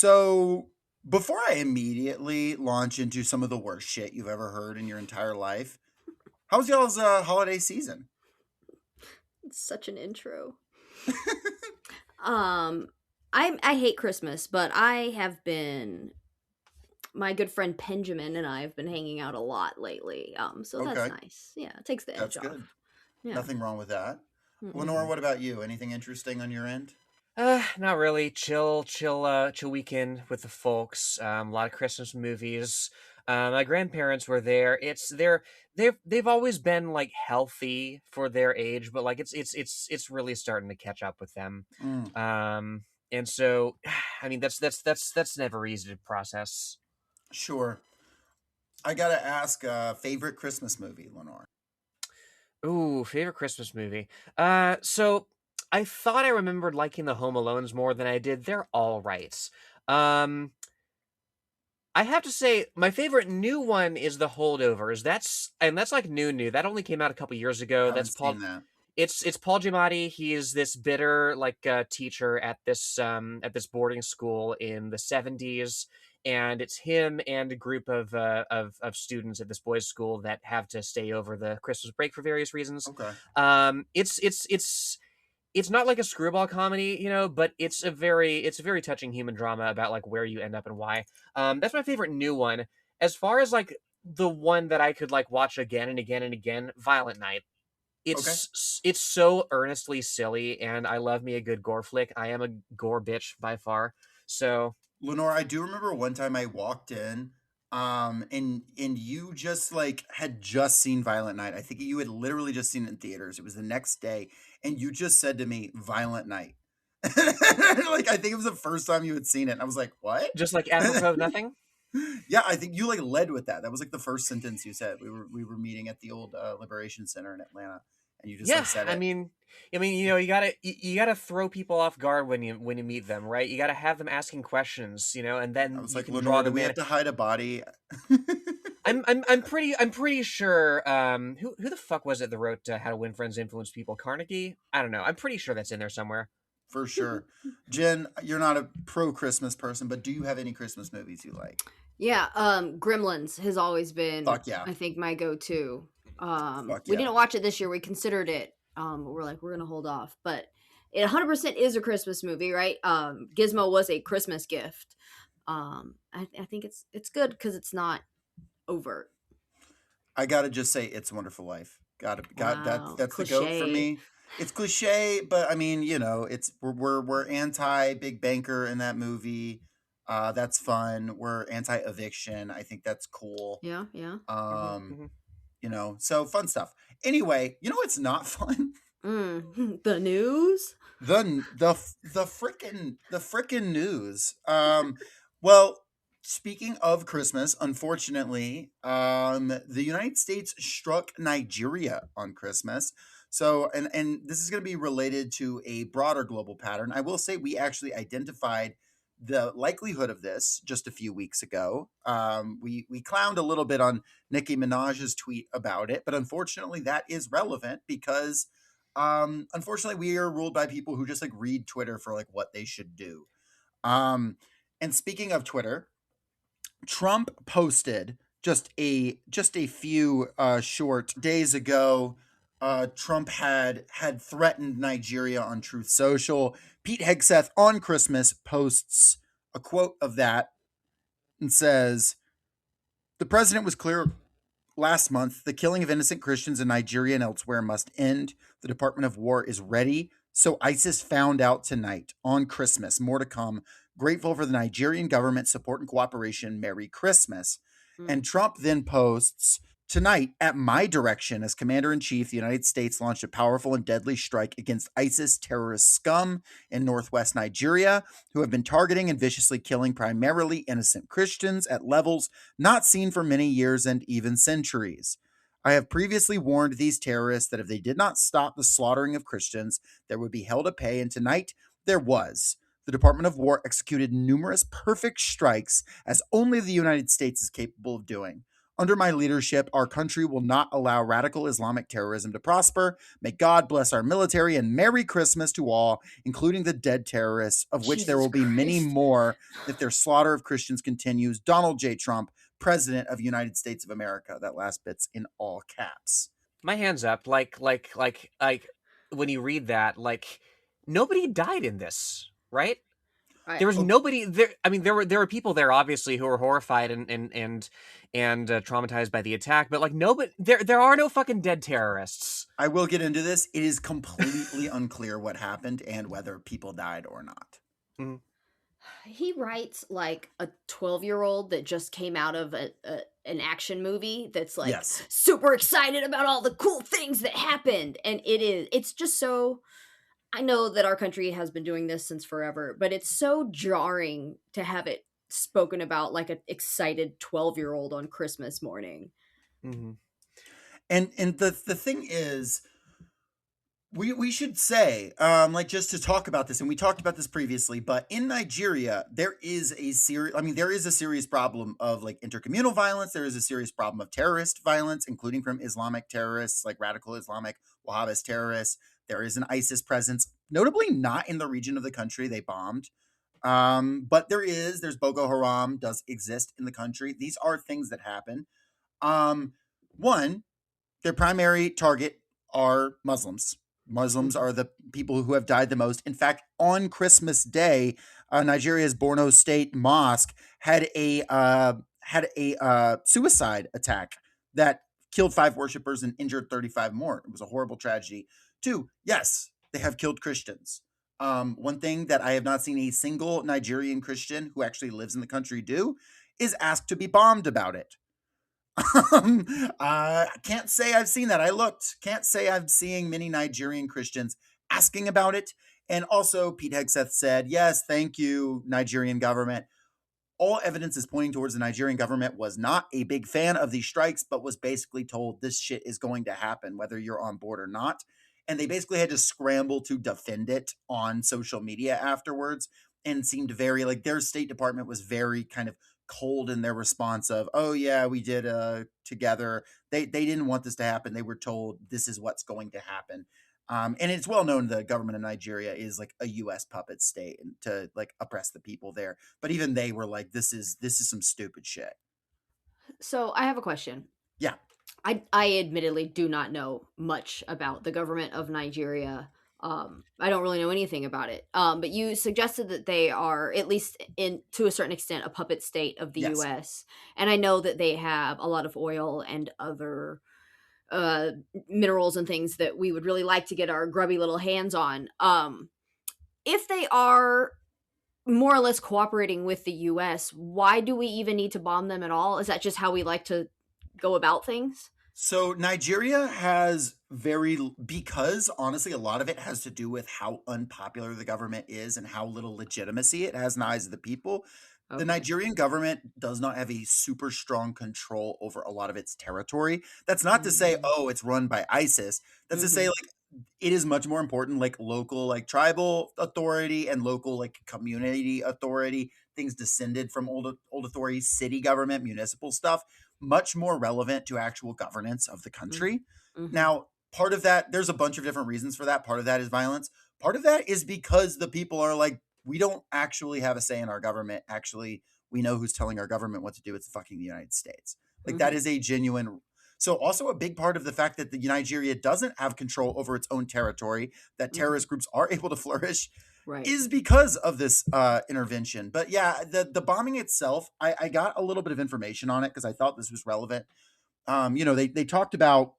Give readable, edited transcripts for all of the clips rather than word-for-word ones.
So, before I immediately launch into some of the worst shit you've ever heard in your entire life, how was y'all's holiday season? It's such an intro. Um, I hate Christmas, but I have been my good friend Benjamin and I have been hanging out a lot lately. So that's Okay, nice. Yeah, it takes the edge that's off. good. Yeah. Nothing wrong with that. Mm-mm. Lenore, what about you? Anything interesting on your end? Not really. Chill weekend with the folks. A lot of Christmas movies. My grandparents were there. They've always been like healthy for their age, but like it's really starting to catch up with them. Mm, And so, I mean, that's never easy to process. sure. I gotta ask, favorite Christmas movie, Lenore? Ooh, favorite Christmas movie. So I thought I remembered liking the Home Alones more than I did. They're all right. Um, I have to say, my favorite new one is The Holdovers. That's like new. That only came out a couple years ago. That's Haven't Paul. seen that. It's Paul Giamatti. He is this bitter like teacher at this boarding school in the 70s, and it's him and a group of students at this boys' school that have to stay over the Christmas break for various reasons. Okay. It's not like a screwball comedy, but it's a very touching human drama about like where you end up and why. That's my favorite new one. As far as like the one that I could like watch again and again and again, Violent Night. Okay. It's so earnestly silly, and I love me a good gore flick. I am a gore bitch by far. So Lenore, I do remember one time I walked in, and you just like had just seen Violent Night. I think you had literally just seen it in theaters. It was the next day, and you just said to me, "Violent Night." Like I think it was the first time you had seen it. And I was like, "What?" just like apropos of nothing. Yeah, I think you like led with that. That was like the first sentence you said. We were meeting at the old Liberation Center in Atlanta, and you just like Yeah, said I it. mean, you gotta throw people off guard when you meet them, right? You gotta have them asking questions, and I then was you like, can draw "Lenore, do them we have in. to hide a body?" I'm pretty sure. Who the fuck was it that wrote How to Win Friends, Influence People? Carnegie? I don't know. I'm pretty sure that's in there somewhere. For sure. Jen, you're not a pro Christmas person, but do you have any Christmas movies you like? Yeah, Gremlins has always been, Fuck yeah. I think, my go-to. Fuck We yeah. didn't watch it this year. We considered it. But we're like, we're gonna hold off. But it 100% is a Christmas movie, right? Gizmo was a Christmas gift. I think it's good because it's not overt. I gotta just say, It's a Wonderful Life. Got Wow, that's the goat for cliche. me. It's cliche, but I mean, it's we're anti Big Banker in that movie. That's fun. We're anti eviction. I think that's cool. Yeah, yeah. Hmm Um, hmm so fun stuff. Anyway, it's not fun. The news. The frickin' news. Well, speaking of Christmas, unfortunately, the United States struck Nigeria on Christmas. So, and this is going to be related to a broader global pattern. I will say we actually identified the likelihood of this just a few weeks ago. We clowned a little bit on Nicki Minaj's tweet about it, but unfortunately, that is relevant because unfortunately we are ruled by people who just like read Twitter for like what they should do. um and speaking of Twitter, Trump posted just a few short days ago. Trump had threatened Nigeria on Truth Social. Pete Hegseth on Christmas posts a quote of that and says, the president was clear last month, the killing of innocent Christians in Nigeria and elsewhere must end. The Department of War is ready. So ISIS found out tonight on Christmas. More to come. Grateful for the Nigerian government support and cooperation. Merry Christmas. Mm. And Trump then posts, tonight, at my direction as Commander in Chief, the United States launched a powerful and deadly strike against ISIS terrorist scum in northwest Nigeria, who have been targeting and viciously killing primarily innocent Christians at levels not seen for many years and even centuries. I have previously warned these terrorists that if they did not stop the slaughtering of Christians, there would be hell to pay, and tonight there was. The Department of War executed numerous perfect strikes, as only the United States is capable of doing. Under my leadership, our country will not allow radical Islamic terrorism to prosper. May God bless our military and Merry Christmas to all, including the dead terrorists, of which there Jesus will be many Christ. more if their slaughter of Christians continues. Donald J. Trump, President of the United States of America. That last bit's in all caps. My hands up, when you read that, like nobody died in this, right? I There was Oh, nobody there. I mean, there were people there obviously who were horrified and traumatized by the attack, but like nobody there are no fucking dead terrorists. I will get into this. It is completely unclear what happened and whether people died or not. Mhm. He writes like a 12-year-old that just came out of an action movie that's like Yes. super excited about all the cool things that happened. And it's just so, I know that our country has been doing this since forever, but it's so jarring to have it spoken about like an excited 12-year-old on Christmas morning. Mhm. And the thing is, we should say, like, just to talk about this, and we talked about this previously, but in Nigeria, there is a serious, I mean, there is a serious problem of like intercommunal violence. There is a serious problem of terrorist violence, including from Islamic terrorists, like radical Islamic Wahhabist terrorists. There is an ISIS presence, notably not in the region of the country they bombed. But there's Boko Haram does exist in the country. These are things that happen. Um, one, their primary target are Muslims. Muslims Mhm. are the people who have died the most. In fact, on Christmas Day, Nigeria's Borno State Mosque had a suicide attack that killed 5 worshippers and injured 35 more. It was a horrible tragedy. Two, yes, they have killed Christians. One thing that I have not seen a single Nigerian Christian who actually lives in the country do is ask to be bombed about it. Can't say I've seen that. I looked. Can't say I'm seeing many Nigerian Christians asking about it. And also, Pete Hegseth said, yes, thank you, Nigerian government. All evidence is pointing towards the Nigerian government was not a big fan of these strikes, but was basically told this shit is going to happen, whether you're on board or not. And they basically had to scramble to defend it on social media afterwards and seemed very like their State Department was very kind of cold in their response of, oh yeah, we did together. They didn't want this to happen. They were told this is what's going to happen. And it's well known the government of Nigeria is like a U.S. puppet state and to like oppress the people there. But even they were like, this is some stupid shit. So I have a question. Yeah. I admittedly do not know much about the government of Nigeria. I don't really know anything about it. But you suggested that they are, at least in to a certain extent, a puppet state of the Yes. U.S. And I know that they have a lot of oil and other uh, minerals and things that we would really like to get our grubby little hands on. If they are more or less cooperating with the U.S., why do we even need to bomb them at all? Is that just how we like to go about things? So Nigeria has because honestly, a lot of it has to do with how unpopular the government is and how little legitimacy it has in the eyes of the people. The Okay. Nigerian government does not have a super strong control over a lot of its territory. That's not to say, Mm-hmm. oh, it's run by ISIS. That's to say, Mm-hmm. like, it is much more important, like local, like tribal authority and local, like community authority, things descended from old authorities, city government, municipal stuff, much more relevant to actual governance of the country. Mm-hmm. Now, part of that, there's a bunch of different reasons for that. Part of that is violence. Part of that is because the people are like, we don't actually have a say in our government. Actually, we know who's telling our government what to do. It's fucking the United States. Like that Mm-hmm. is a genuine. So also a big part of the fact that the Nigeria doesn't have control over its own territory, that Mm-hmm. terrorist groups are able to flourish, Right. is because of this intervention. But yeah, the bombing itself, I got a little bit of information on it because I thought this was relevant. They talked about,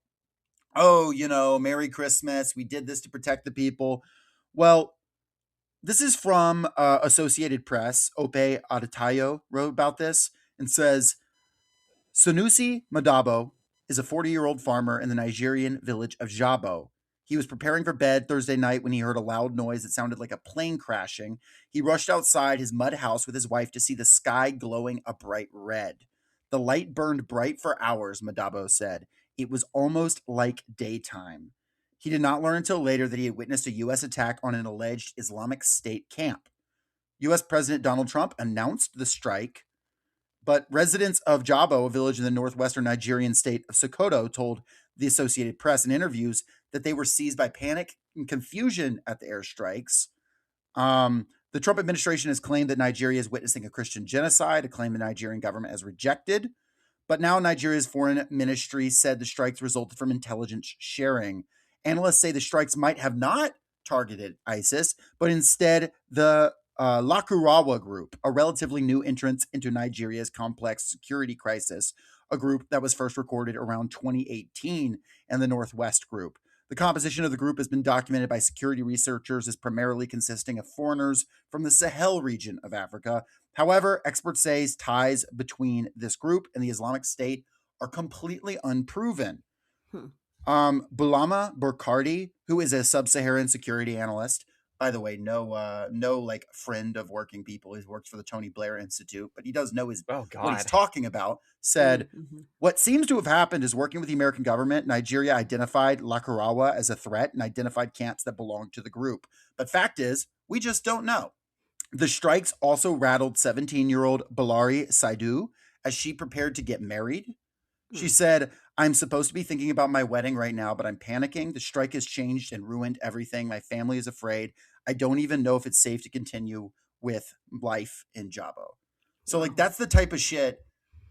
oh, Merry Christmas. We did this to protect the people. Well, this is from Associated Press. Ope Adetayo wrote about this and says Sunusi Madabo is a 40-year-old farmer in the Nigerian village of Jabo. He was preparing for bed Thursday night when he heard a loud noise that sounded like a plane crashing. He rushed outside his mud house with his wife to see the sky glowing a bright red. The light burned bright for hours, Madabo said. It was almost like daytime. He did not learn until later that he had witnessed a U.S. attack on an alleged Islamic State camp. U.S. President Donald Trump announced the strike But residents of Jabo, a village in the northwestern Nigerian state of Sokoto, told the Associated Press in interviews that they were seized by panic and confusion at the airstrikes. The Trump administration has claimed that Nigeria is witnessing a Christian genocide, a claim the Nigerian government has rejected. But now Nigeria's foreign ministry said the strikes resulted from intelligence sharing. Analysts say the strikes might have not targeted ISIS, but instead the Lakurawa group, a relatively new entrance into Nigeria's complex security crisis, a group that was first recorded around 2018, and the Northwest group. The composition of the group has been documented by security researchers as primarily consisting of foreigners from the Sahel region of Africa. However, experts say ties between this group and the Islamic State are completely unproven. Hmm. Bulama Burkardi, who is a sub-Saharan security analyst, by the way, no like friend of working people. He works for the Tony Blair Institute, but he does know Oh what he's God. talking about. Said Mm-hmm. what seems to have happened is working with the American government, Nigeria identified Lakurawa as a threat and identified camps that belonged to the group. But fact is, we just don't know. The strikes also rattled 17-year-old Balari Saidu as she prepared to get married. She Hmm. said, I'm supposed to be thinking about my wedding right now, but I'm panicking. The strike has changed and ruined everything. My family is afraid. I don't even know if it's safe to continue with life in Jabo. So, like, Wow. that's the type of shit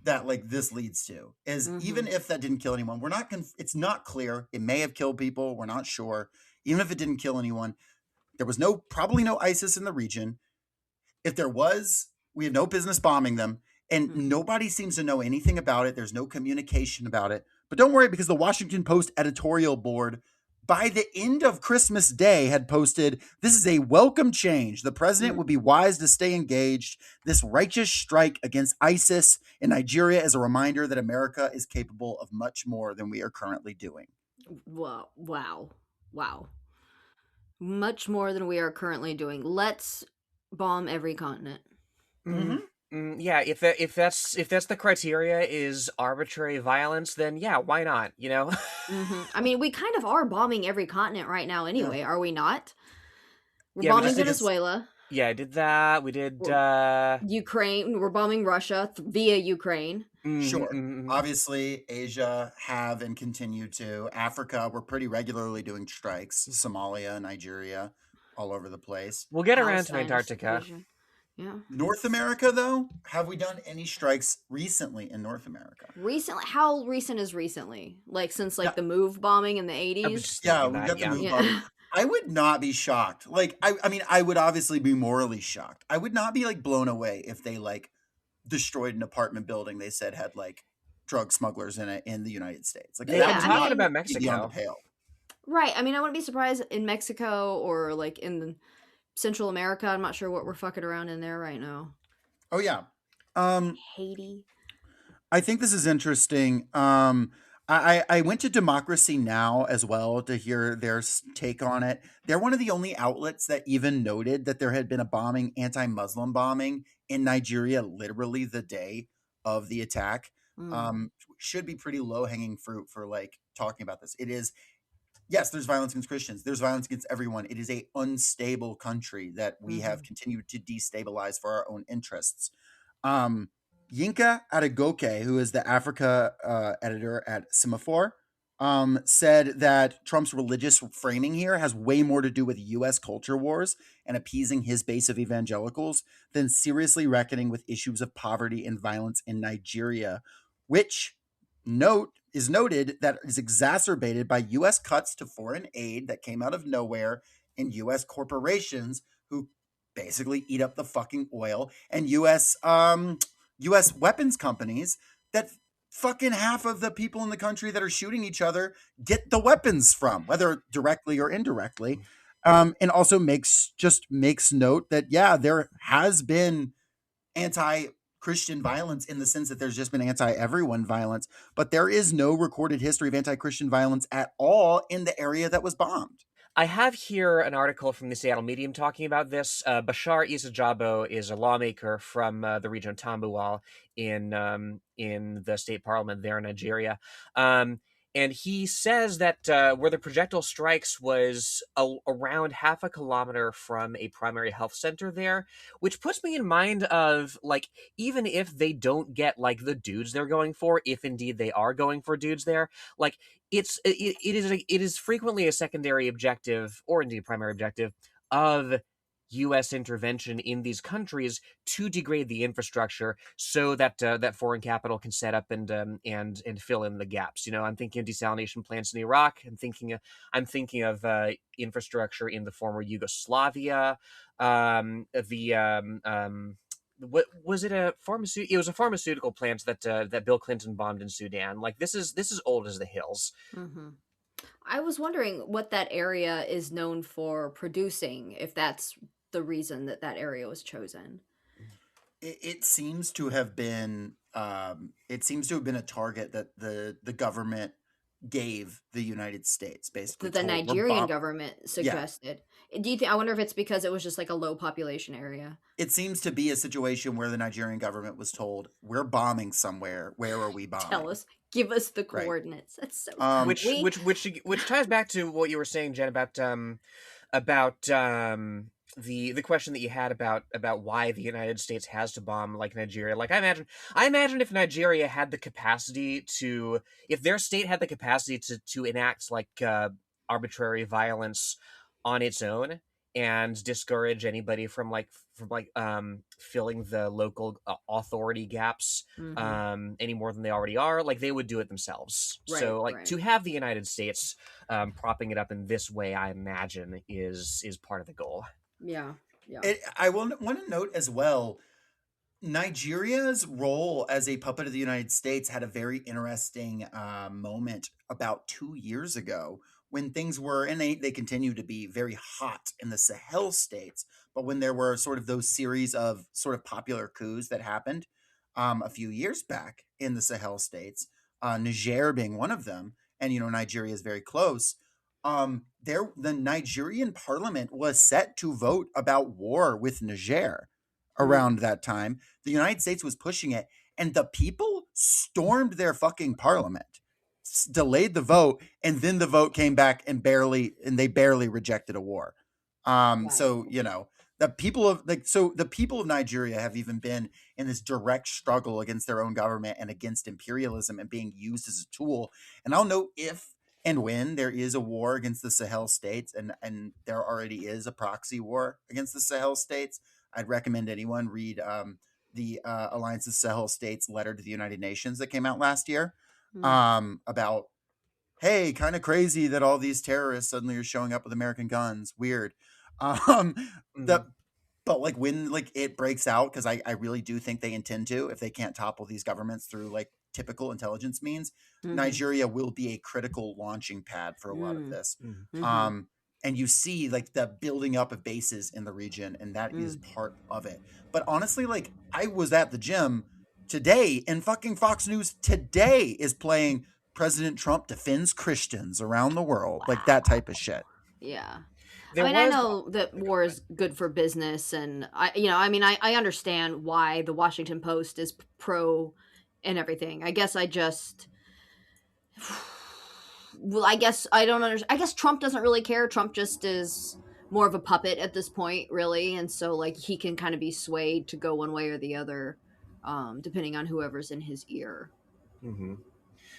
that, like, this leads to is Mm-hmm. even if that didn't kill anyone, it's not clear. It may have killed people. We're not sure. Even if it didn't kill anyone, there was probably no ISIS in the region. If there was, we have no business bombing them. And Mm-hmm. nobody seems to know anything about it. There's no communication about it. But don't worry, because the Washington Post editorial board, by the end of Christmas Day, had posted this is a welcome change. The president would be wise to stay engaged. This righteous strike against ISIS in Nigeria is a reminder that America is capable of much more than we are currently doing. Wow. Wow. Wow. Much more than we are currently doing. Let's bomb every continent. Mm, Mm-hmm. yeah, if that's the criteria is arbitrary violence, then yeah, why not? You know? Mm-hmm. I mean, we kind of are bombing every continent right now Yeah. anyway, are we not? We're Yeah, we bombing just I did. guess. Venezuela. Yeah, I did that. We did. We're Ukraine. We're bombing Russia via Ukraine. Mhm, Sure. mhm. Obviously, Asia have and continue to. Africa, we're pretty regularly doing strikes. Somalia, Nigeria, all over the place. We'll get around to Palestine is Antarctica. division. Yeah. North America, though, have we done any strikes recently in North America? Recently, how recent is recently? Like since like Yeah, the move bombing in the I was 80s? just yeah, thinking we've that. got the Yeah. move bombing. Yeah. I would not be shocked. Like, I mean, I would obviously be morally shocked. I would not be like blown away if they like destroyed an apartment building they said had like drug smugglers in it in the United States. Like They've that been Yeah, would I not talking mean, about be beyond the Mexico. pale. right. I mean, I wouldn't be surprised in Mexico or like in Central America. I'm not sure what we're fucking around in there right now. Oh yeah. Um, Haiti. I think this is interesting. I went to Democracy Now as well to hear their take on it. They're one of the only outlets that even noted that there had been a bombing, anti-Muslim bombing in Nigeria, literally the day of the attack. Mm, Should be pretty low hanging fruit for like talking about this. It is yes, there's violence against Christians. There's violence against everyone. It is a unstable country that we have hmm continued to destabilize for our own interests. Um, Yinka Adegoke, who is the Africa editor at Semaphore, said that Trump's religious framing here has way more to do with U.S. culture wars and appeasing his base of evangelicals than seriously reckoning with issues of poverty and violence in Nigeria, which is noted that is exacerbated by U.S. cuts to foreign aid that came out of nowhere and U.S. corporations who basically eat up the fucking oil and U.S. weapons companies that fucking half of the people in the country that are shooting each other get the weapons from, whether directly or indirectly. And also makes note that yeah, there has been anti Christian violence in the sense that there's just been anti everyone violence, but there is no recorded history of anti Christian violence at all in the area that was bombed. I have here an article from the Seattle Medium talking about this. Bashar Issa Jabo is a lawmaker from the region of Tambuwal in the state parliament there in Nigeria. Um, and he says that where the projectile strikes was around half a kilometer from a primary health center there, which puts me in mind of like, even if they don't get like the dudes they're going for, if indeed they are going for dudes there, like it is frequently a secondary objective or indeed primary objective of U.S. intervention in these countries to degrade the infrastructure so that that foreign capital can set up and fill in the gaps. You know, I'm thinking of desalination plants in Iraq. I'm thinking of infrastructure in the former Yugoslavia. What was it? A pharmaceutical? It was a pharmaceutical plant that that Bill Clinton bombed in Sudan. Like this is old as the hills. Hmm. I was wondering what that area is known for producing, if that's the reason that that area was chosen. It seems to have been it seems to have been a target that the government gave the United States. Basically, That the told we're Nigerian bomb. government Yeah, suggested. Do you think? I wonder if it's because it was just like a low population area. it seems to be a situation where the Nigerian government was told we're bombing somewhere. Where are we Tell bombing? us, give us the Right. coordinates. That's so Um, we. Which ties back to what you were saying, Jen, about the question that you had about why the United States has to bomb like Nigeria. Like I imagine if Nigeria had the capacity to, if their state had the capacity to enact like arbitrary violence on its own and discourage anybody from like filling the local authority gaps Hmm. any more than they already are, like they would do it themselves. Right, So like right. to have the United States propping it up in this way, I imagine is part of the goal. Yeah, yeah. I will want to note as well. Nigeria's role as a puppet of the United States had a very interesting moment about 2 years ago when things were, and they continue to be very hot in the Sahel states. But when there were sort of those series of sort of popular coups that happened a few years back in the Sahel states, Niger being one of them, and Nigeria is very close. The Nigerian parliament was set to vote about war with Niger Mm. around that time. The United States was pushing it, and the people stormed their fucking parliament, delayed the vote, and then the vote came back and they barely rejected a war. So Wow. the people of Nigeria have even been in this direct struggle against their own government and against imperialism and being used as a tool. And I'll note, if and when there is a war against the Sahel states, and there already is a proxy war against the Sahel states, I'd recommend anyone read the Alliance of Sahel States letter to the United Nations that came out last year, Mm. about, hey, kind of crazy that all these terrorists suddenly are showing up with American guns. Weird. Um, the Mhm. but like when like it breaks out, because I really do think they intend to, if they can't topple these governments through like typical intelligence means, Hmm. Nigeria will be a critical launching pad for a lot of Mm. this. Mhm. Hmm. Um, and you see like the building up of bases in the region, and that is Mm. part of it. But honestly, like I was at the gym today, and fucking Fox News today is playing President Trump defends Christians around the world, like that Wow. type of shit. Yeah. I There mean, I was know that Go war ahead. is good for business, and I mean, I understand why the Washington Post is pro and everything. I guess I just, well, I guess I don't understand. I guess Trump doesn't really care. Trump just is more of a puppet at this point, really, and so like he can kind of be swayed to go one way or the other, depending on whoever's in his ear. Mhm.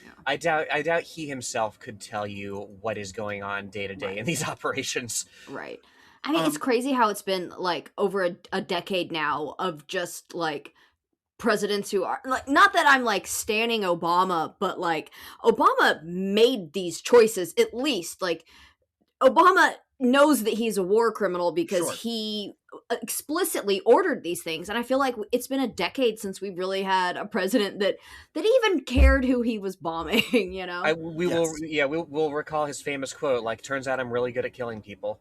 Yeah. I doubt he himself could tell you what is going on day to day in Right. these operations. Right. I mean, it's Um, crazy how it's been like over a decade now of just like presidents who are like, not that I'm like standing Obama, but like Obama made these choices at least. Like Obama knows that he's a war criminal because sure. he explicitly ordered these things, and I feel like it's been a decade since we really had a president that even cared who he was bombing, you I know. we will Yes. yeah we'll recall his famous quote, like, turns out I'm really good at killing people.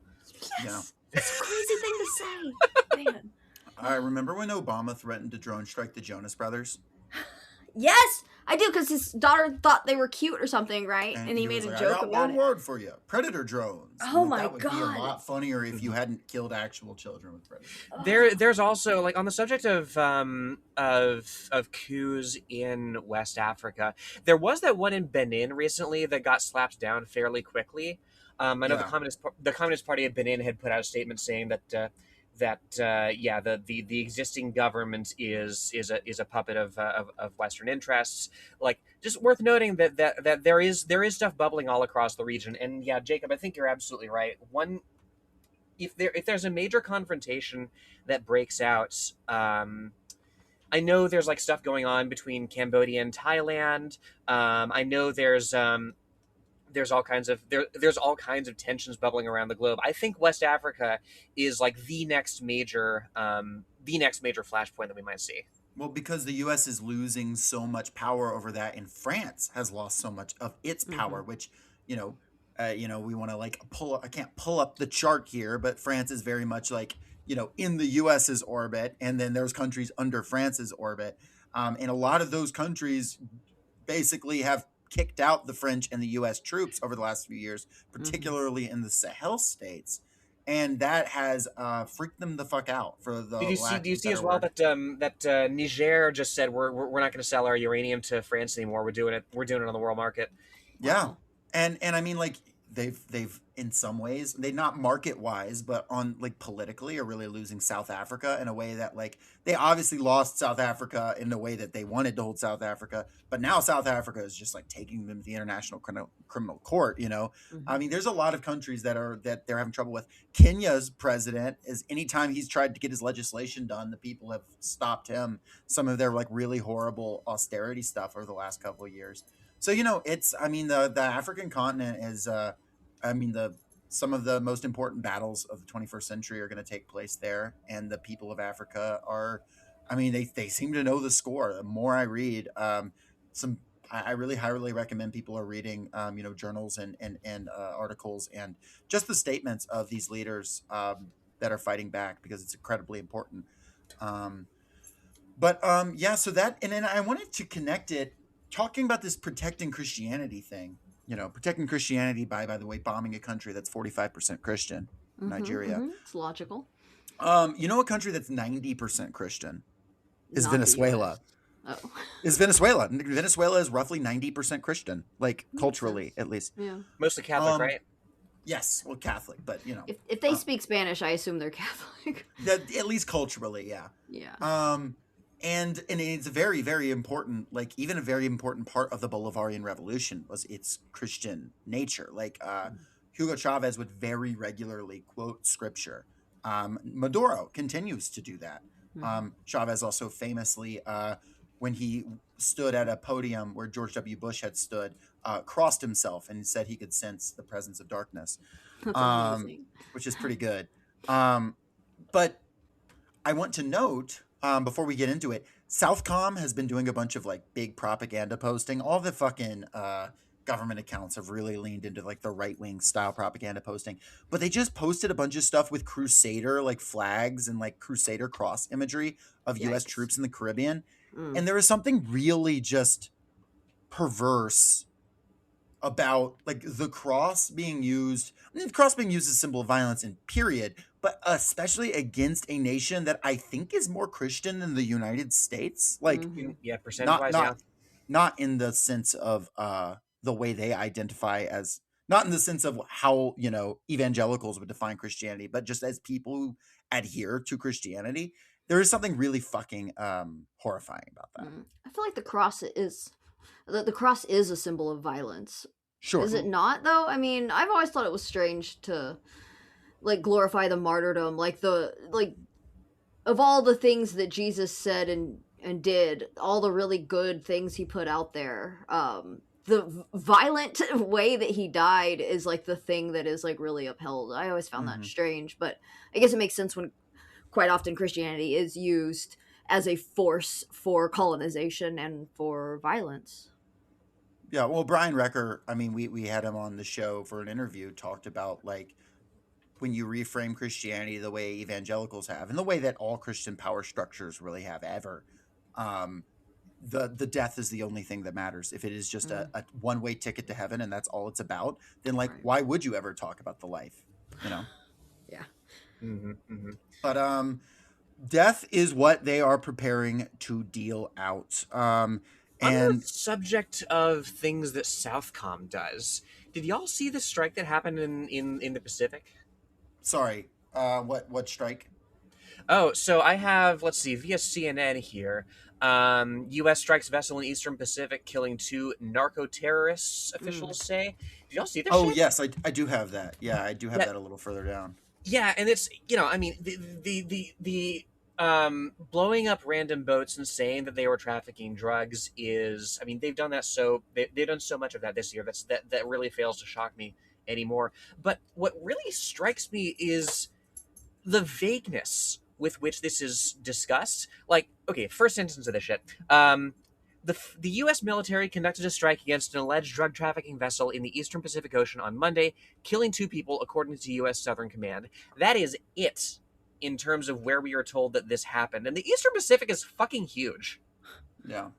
Yeah. Yes, it's a crazy thing to say, man. I remember when Obama threatened to drone strike the Jonas Brothers. Yes, I do, because his daughter thought they were cute or something, right? And And he he made was a like, "I joke got about one it. word for you: predator drones." Oh And my that would be a god. lot funnier if you Mhm. hadn't killed actual children with predator drones. There's also, like, on the subject of coups in West Africa. There was that one in Benin recently that got slapped down fairly quickly. I know Yeah. the Communist Party of Benin had put out a statement saying that yeah, the existing government is a puppet of Western interests. Like, just worth noting that there is stuff bubbling all across the region. And yeah, Jacob, I think you're absolutely right. One, if there's a major confrontation that breaks out, I know there's like stuff going on between Cambodia and Thailand. I know there's all kinds of there's all kinds of tensions bubbling around the globe. I think West Africa is like the next major flashpoint that we might see. Well, because the U.S. is losing so much power over that, and France has lost so much of its power, Hmm. which you know, we want to like pull. I can't pull up the chart here, but France is very much like in the U.S.'s orbit, and then there's countries under France's orbit, and a lot of those countries basically have kicked out the French and the U.S. troops over the last few years, Hmm. particularly in the Sahel states, and that has freaked them the fuck out, for the Did you see? lack Do of you a see as better well word. that Niger just said we're not going to sell our uranium to France anymore. We're doing it on the world market. Yeah. Wow. And I mean, like, they've in some ways, they not market wise, but on like politically, are really losing South Africa in a way that, like, they obviously lost South Africa in a way that they wanted to hold South Africa, but now South Africa is just like taking them to the International Criminal Court. I Hmm. mean, there's a lot of countries that they're having trouble with. Kenya's president is, anytime he's tried to get his legislation done, the people have stopped him. Some of their like really horrible austerity stuff over the last couple of years. So it's, I mean, the African continent is, I mean, the some of the most important battles of the 21st century are going to take place there, and the people of Africa are, I mean, they seem to know the score. The more I read, some I really highly recommend people are reading, journals and articles, and just the statements of these leaders, that are fighting back, because it's incredibly important. Um, but yeah, so that, and then I wanted to connect it, talking about this protecting Christianity thing. Protecting Christianity by the way, bombing a country that's 45% Christian, Hmm. Nigeria. Hmm. It's logical. A country that's 90% Christian is Not the Venezuela. U.S. Oh. Venezuela is roughly 90% Christian, like Makes culturally sense. at least. Yeah. Mostly Catholic, Um, right? yes, well, Catholic, but If they speak Spanish, I assume they're Catholic. that, at least culturally, yeah. Yeah. Um, and it's a very, very important, like, even a very important part of the Bolivarian Revolution was its Christian nature. Like, Hugo Chavez would very regularly quote scripture. Maduro continues to do that. Hmm. Chavez also famously, when he stood at a podium where George W. Bush had stood, crossed himself and said he could sense the presence of darkness, That's um, amazing. which is pretty good. But I want to note, before we get into it, Southcom has been doing a bunch of like big propaganda posting. All the fucking government accounts have really leaned into like the right wing style propaganda posting. But they just posted a bunch of stuff with Crusader like flags and like Crusader cross imagery of U.S. Yikes. troops in the Caribbean. Mm. And there is something really just perverse about like the cross being used. I mean, the cross being used as a symbol of violence in period, but especially against a nation that I think is more Christian than the United States. Like, Hmm. Yeah, percentage not wise, yeah. not not in the sense of the way they identify as, not in the sense of how evangelicals would define Christianity, but just as people who adhere to Christianity. There is something really fucking horrifying about that. Mm. I feel like the cross is a symbol of violence. Is Sure. it not though? I mean, I've always thought it was strange to like glorify the martyrdom, like of all the things that Jesus said and did, all the really good things he put out there. The violent way that he died is like the thing that is like really upheld. I always found that Hmm. strange, but I guess it makes sense when quite often Christianity is used as a force for colonization and for violence. Yeah, well, Brian Recker, I mean, we had him on the show for an interview, talked about like when you reframe Christianity the way evangelicals have, and the way that all Christian power structures really have ever. Um, the death is the only thing that matters. If it is just Mm, a one-way ticket to heaven and that's all it's about, then like right. why would you ever talk about the life, you know? Yeah. Mhm, mhm. But death is what they are preparing to deal out. On the And subject of things that Southcom does, did y'all see the strike that happened in the Pacific? sorry, what strike? Oh, so I have, let's see, via CNN here. U.S. strikes vessel in Eastern Pacific, killing two narco terrorists. Mm. Officials say. Did y'all see this Oh shit? yes, I do have that. Yeah, I do have Yeah, that a little further down. yeah, and it's I mean the blowing up random boats and saying that they were trafficking drugs is, I mean, they've done that, so they've done so much of that this year that really fails to shock me anymore. But what really strikes me is the vagueness with which this is discussed. Like, okay, first sentence of this shit. The U.S. military conducted a strike against an alleged drug trafficking vessel in the Eastern Pacific Ocean on Monday, killing two people, according to U.S. Southern Command. That is it in terms of where we are told that this happened. And the Eastern Pacific is fucking huge. Yeah.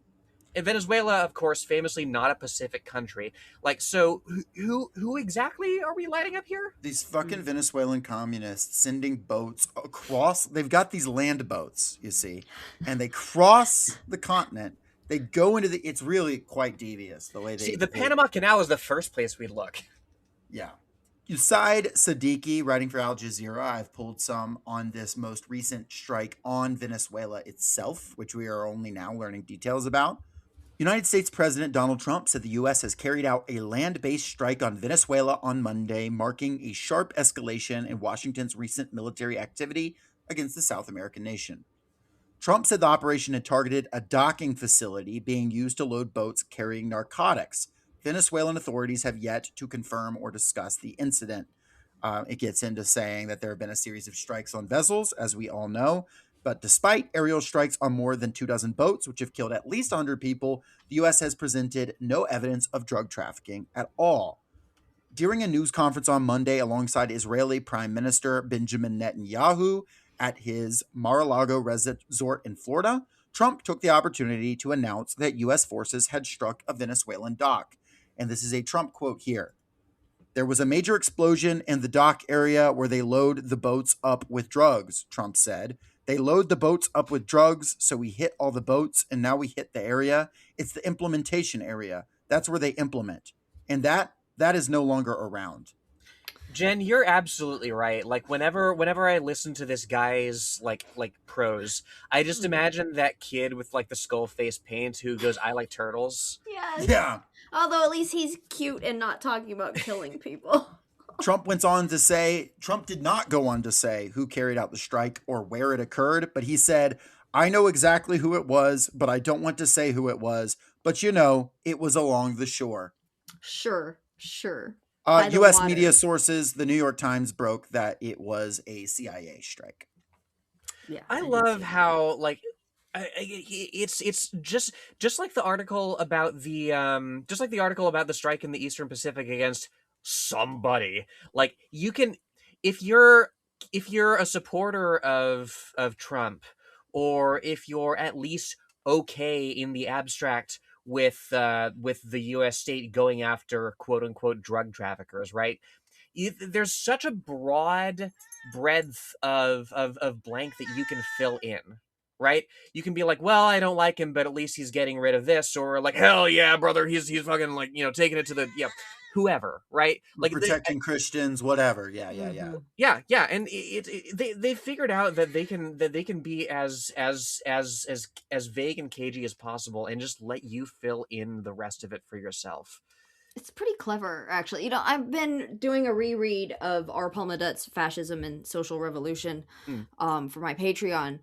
And Venezuela, of course, famously not a Pacific country. Like, so who exactly are we lighting up here? These fucking Mm. Venezuelan communists sending boats across. They've got these land boats, you see, and they cross the continent. They go into the. It's really quite devious the way See, the they. Panama Canal is the first place we'd look. Yeah. Usaid Siddiqui, writing for Al Jazeera, I've pulled some on this most recent strike on Venezuela itself, which we are only now learning details about. United States President Donald Trump said the U.S. has carried out a land based strike on Venezuela on Monday, marking a sharp escalation in Washington's recent military activity against the South American nation. Trump said the operation had targeted a docking facility being used to load boats carrying narcotics. Venezuelan authorities have yet to confirm or discuss the incident. It gets into saying that there have been a series of strikes on vessels, as we all know. But despite aerial strikes on more than 2 dozen boats, which have killed at least 100 people, the U.S. has presented no evidence of drug trafficking at all. During a news conference on Monday alongside Israeli Prime Minister Benjamin Netanyahu at his Mar-a-Lago resort in Florida, Trump took the opportunity to announce that U.S. forces had struck a Venezuelan dock. And this is a Trump quote here. There was a major explosion in the dock area where they load the boats up with drugs, Trump said. They load the boats up with drugs, so we hit all the boats, and now we hit the area. It's the implementation area. That's where they implement. And that is no longer around. Jen, you're absolutely right. Like, whenever I listen to this guy's prose, I just Mm. imagine that kid with like the skull face paint who goes, "I like turtles." Yes. Yeah. Although at least he's cute and not talking about killing people. Trump did not go on to say who carried out the strike or where it occurred, but he said, I know exactly who it was, but I don't want to say who it was. But it was along the shore. Sure, sure. By the U.S. media water. sources, the New York Times broke that it was a CIA strike. Yeah, I I did love see that. how it's just like the article about the strike in the Eastern Pacific against somebody. Like, you can, if you're a supporter of Trump, or if you're at least okay in the abstract with the U.S. state going after quote unquote drug traffickers, right? There's such a broad breadth of blank that you can fill in, right? You can be like, well, I don't like him, but at least he's getting rid of this, or like, hell yeah, brother, he's fucking, like, taking it to the, whoever, right? We're Like, protecting Christians, whatever. Yeah, yeah, yeah. Mm-hmm. yeah, yeah, and they figured out that they can be as vague and cagey as possible, and just let you fill in the rest of it for yourself. It's pretty clever, actually. I've been doing a reread of R. Paul Madut's Fascism and Social Revolution Mm. for my Patreon.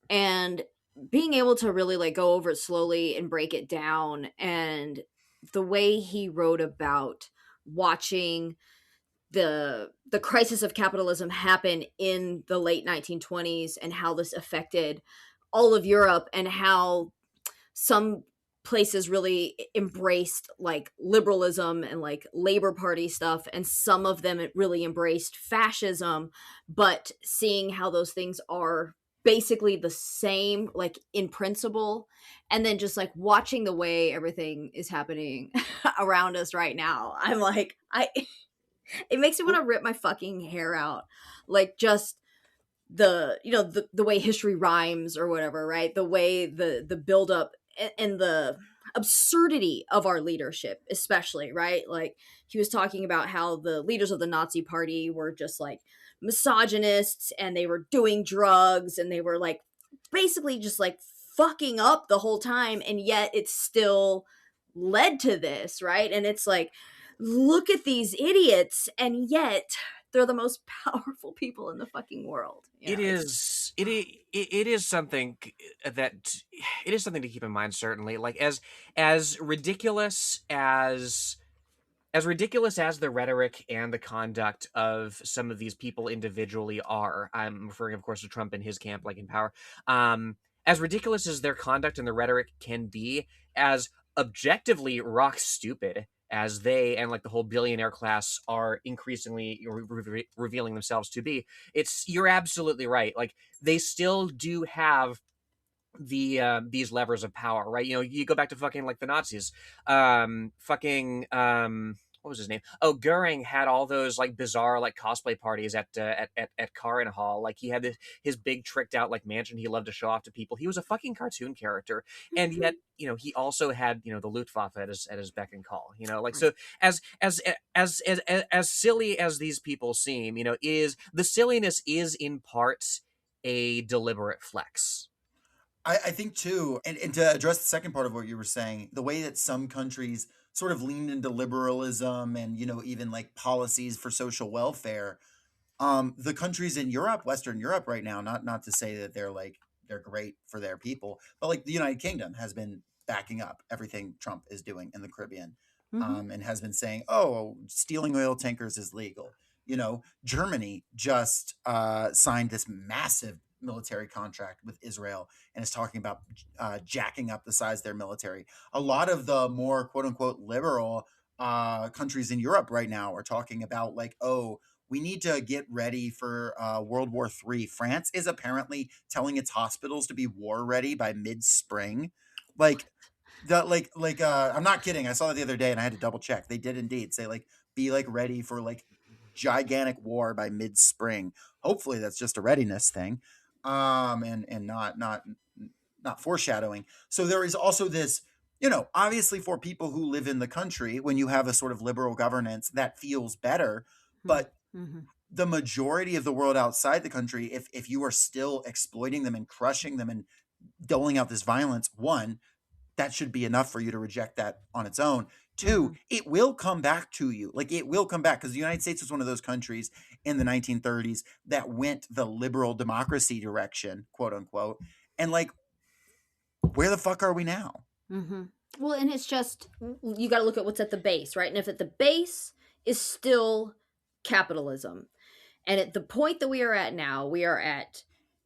And being able to really like go over it slowly and break it down, and the way he wrote about watching the crisis of capitalism happen in the late 1920s and how this affected all of Europe, and how some places really embraced like liberalism and like labor party stuff, and some of them it really embraced fascism, but seeing how those things are basically the same, like in principle, and then just like watching the way everything is happening around us right now, I'm like, I it makes me want to rip my fucking hair out. Like just the, you know, the way history rhymes or whatever, right? The way the build up and the absurdity of our leadership, especially, right? Like he was talking about how the leaders of the Nazi party were just like misogynists and they were doing drugs and they were like basically just like fucking up the whole time, and yet it still led to this, right? And it's like, look at these idiots, and yet they're the most powerful people in the fucking world. You It know, it's is it is something that it is something to keep in mind, certainly. Like as ridiculous as ridiculous as the rhetoric and the conduct of some of these people individually are, I'm referring, of course, to Trump and his camp, like in power. As ridiculous as their conduct and the rhetoric can be, as objectively rock stupid as they and like the whole billionaire class are increasingly revealing themselves to be, you're absolutely right. Like they still do have these levers of power, right? You know, you go back to fucking like the Nazis, fucking what was his name? Oh, Goering had all those like bizarre like cosplay parties at Carron Hall. Like he had his big tricked out like mansion he loved to show off to people. He was a fucking cartoon character, and yet you know he also had the Luftwaffe at his beck and call. You know, like right. so as silly as these people seem, is the silliness is in part a deliberate flex. I think too, and to address the second part of what you were saying, the way that some countries sort of leaned into liberalism and, even like policies for social welfare, the countries in Europe, Western Europe right now, not to say that they're great for their people, but like the United Kingdom has been backing up everything Trump is doing in the Caribbean, Mm-hmm. and has been saying, oh, stealing oil tankers is legal. Germany just signed this massive military contract with Israel and is talking about jacking up the size of their military. A lot of the more quote unquote liberal countries in Europe right now are talking about like, oh, we need to get ready for World War III. France is apparently telling its hospitals to be war ready by mid spring. Like I'm not kidding. I saw that the other day and I had to double check. They did indeed say like be like ready for like gigantic war by mid spring. Hopefully that's just a readiness thing. And not foreshadowing. So there is also this, obviously for people who live in the country, when you have a sort of liberal governance, that feels better. But Mm-hmm. the majority of the world outside the country, if you are still exploiting them and crushing them and doling out this violence, one, that should be enough for you to reject that on its own. Two, Mm-hmm. it will come back to you. Like it will come back because the United States was one of those countries in the 1930s that went the liberal democracy direction, quote unquote. And like, where the fuck are we now? Mm-hmm. Well, and it's just, you got to look at what's at the base, right? And if at the base is still capitalism, and at the point that we are at now, we are at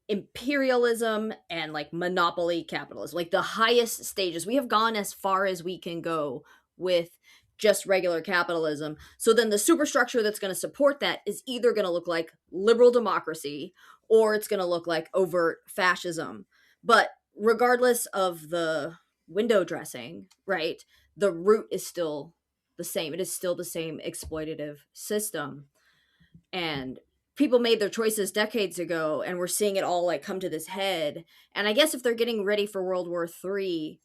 imperialism and like monopoly capitalism, like the highest stages. We have gone as far as we can go with just regular capitalism. So then the superstructure that's going to support that is either going to look like liberal democracy or it's going to look like overt fascism. But regardless of the window dressing, right, the root is still the same. It is still the same exploitative system. And people made their choices decades ago, and we're seeing it all like come to this head. And I guess if they're getting ready for World War III,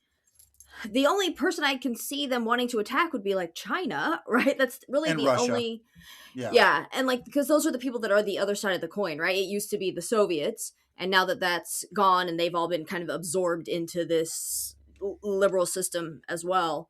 the only person I can see them wanting to attack would be like China, right? That's really And the Russia. only. Yeah. Yeah, and like because those are the people that are the other side of the coin, right? It used to be the Soviets, and now that that's gone and they've all been kind of absorbed into this liberal system as well,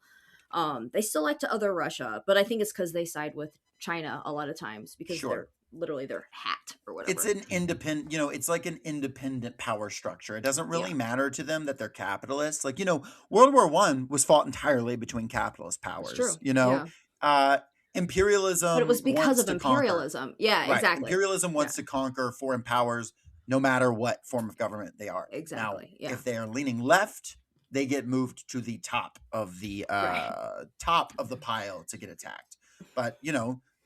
they still like to other Russia, but I think it's because they side with China a lot of times because Sure. they're literally their hat or It's whatever. an independent, it's like an independent power structure. It doesn't Yeah, really matter to them that they're capitalists. Like, World War One was fought entirely between capitalist that's powers, true. Yeah, Uh, but it was imperialism because wants of to conquer. imperialism. Yeah, Right. exactly. Imperialism Yeah, wants to conquer foreign powers no matter what form of government they are. Now, exactly. Yeah, if they are leaning left, they get moved to the right. top of the pile to get attacked. But,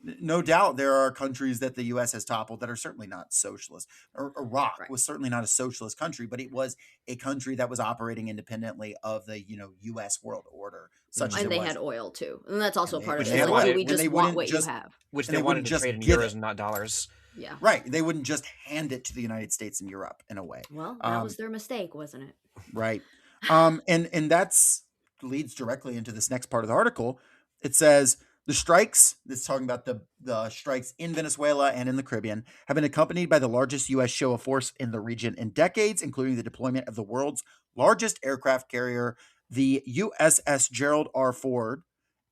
No doubt there are countries that the US has toppled that are certainly not socialist. Iraq Right. was certainly not a socialist country, but it was a country that was operating independently of the, US world order, such as And it they Mhm. had was. oil too, and that's also part And of Which it. they they It's had like, do oil, wanted we and just they want wouldn't what you just have? which and they they wanted wouldn't to just trade in give euros it. and not dollars. Yeah. Right. They wouldn't just hand it to the United States and Europe in a way. Well, that was Um, their mistake, wasn't it? right. And that's leads directly into this next part of the article. It says the strikes, this is talking about the strikes in Venezuela and in the Caribbean, have been accompanied by the largest U.S. show of force in the region in decades, including the deployment of the world's largest aircraft carrier, the USS Gerald R. Ford,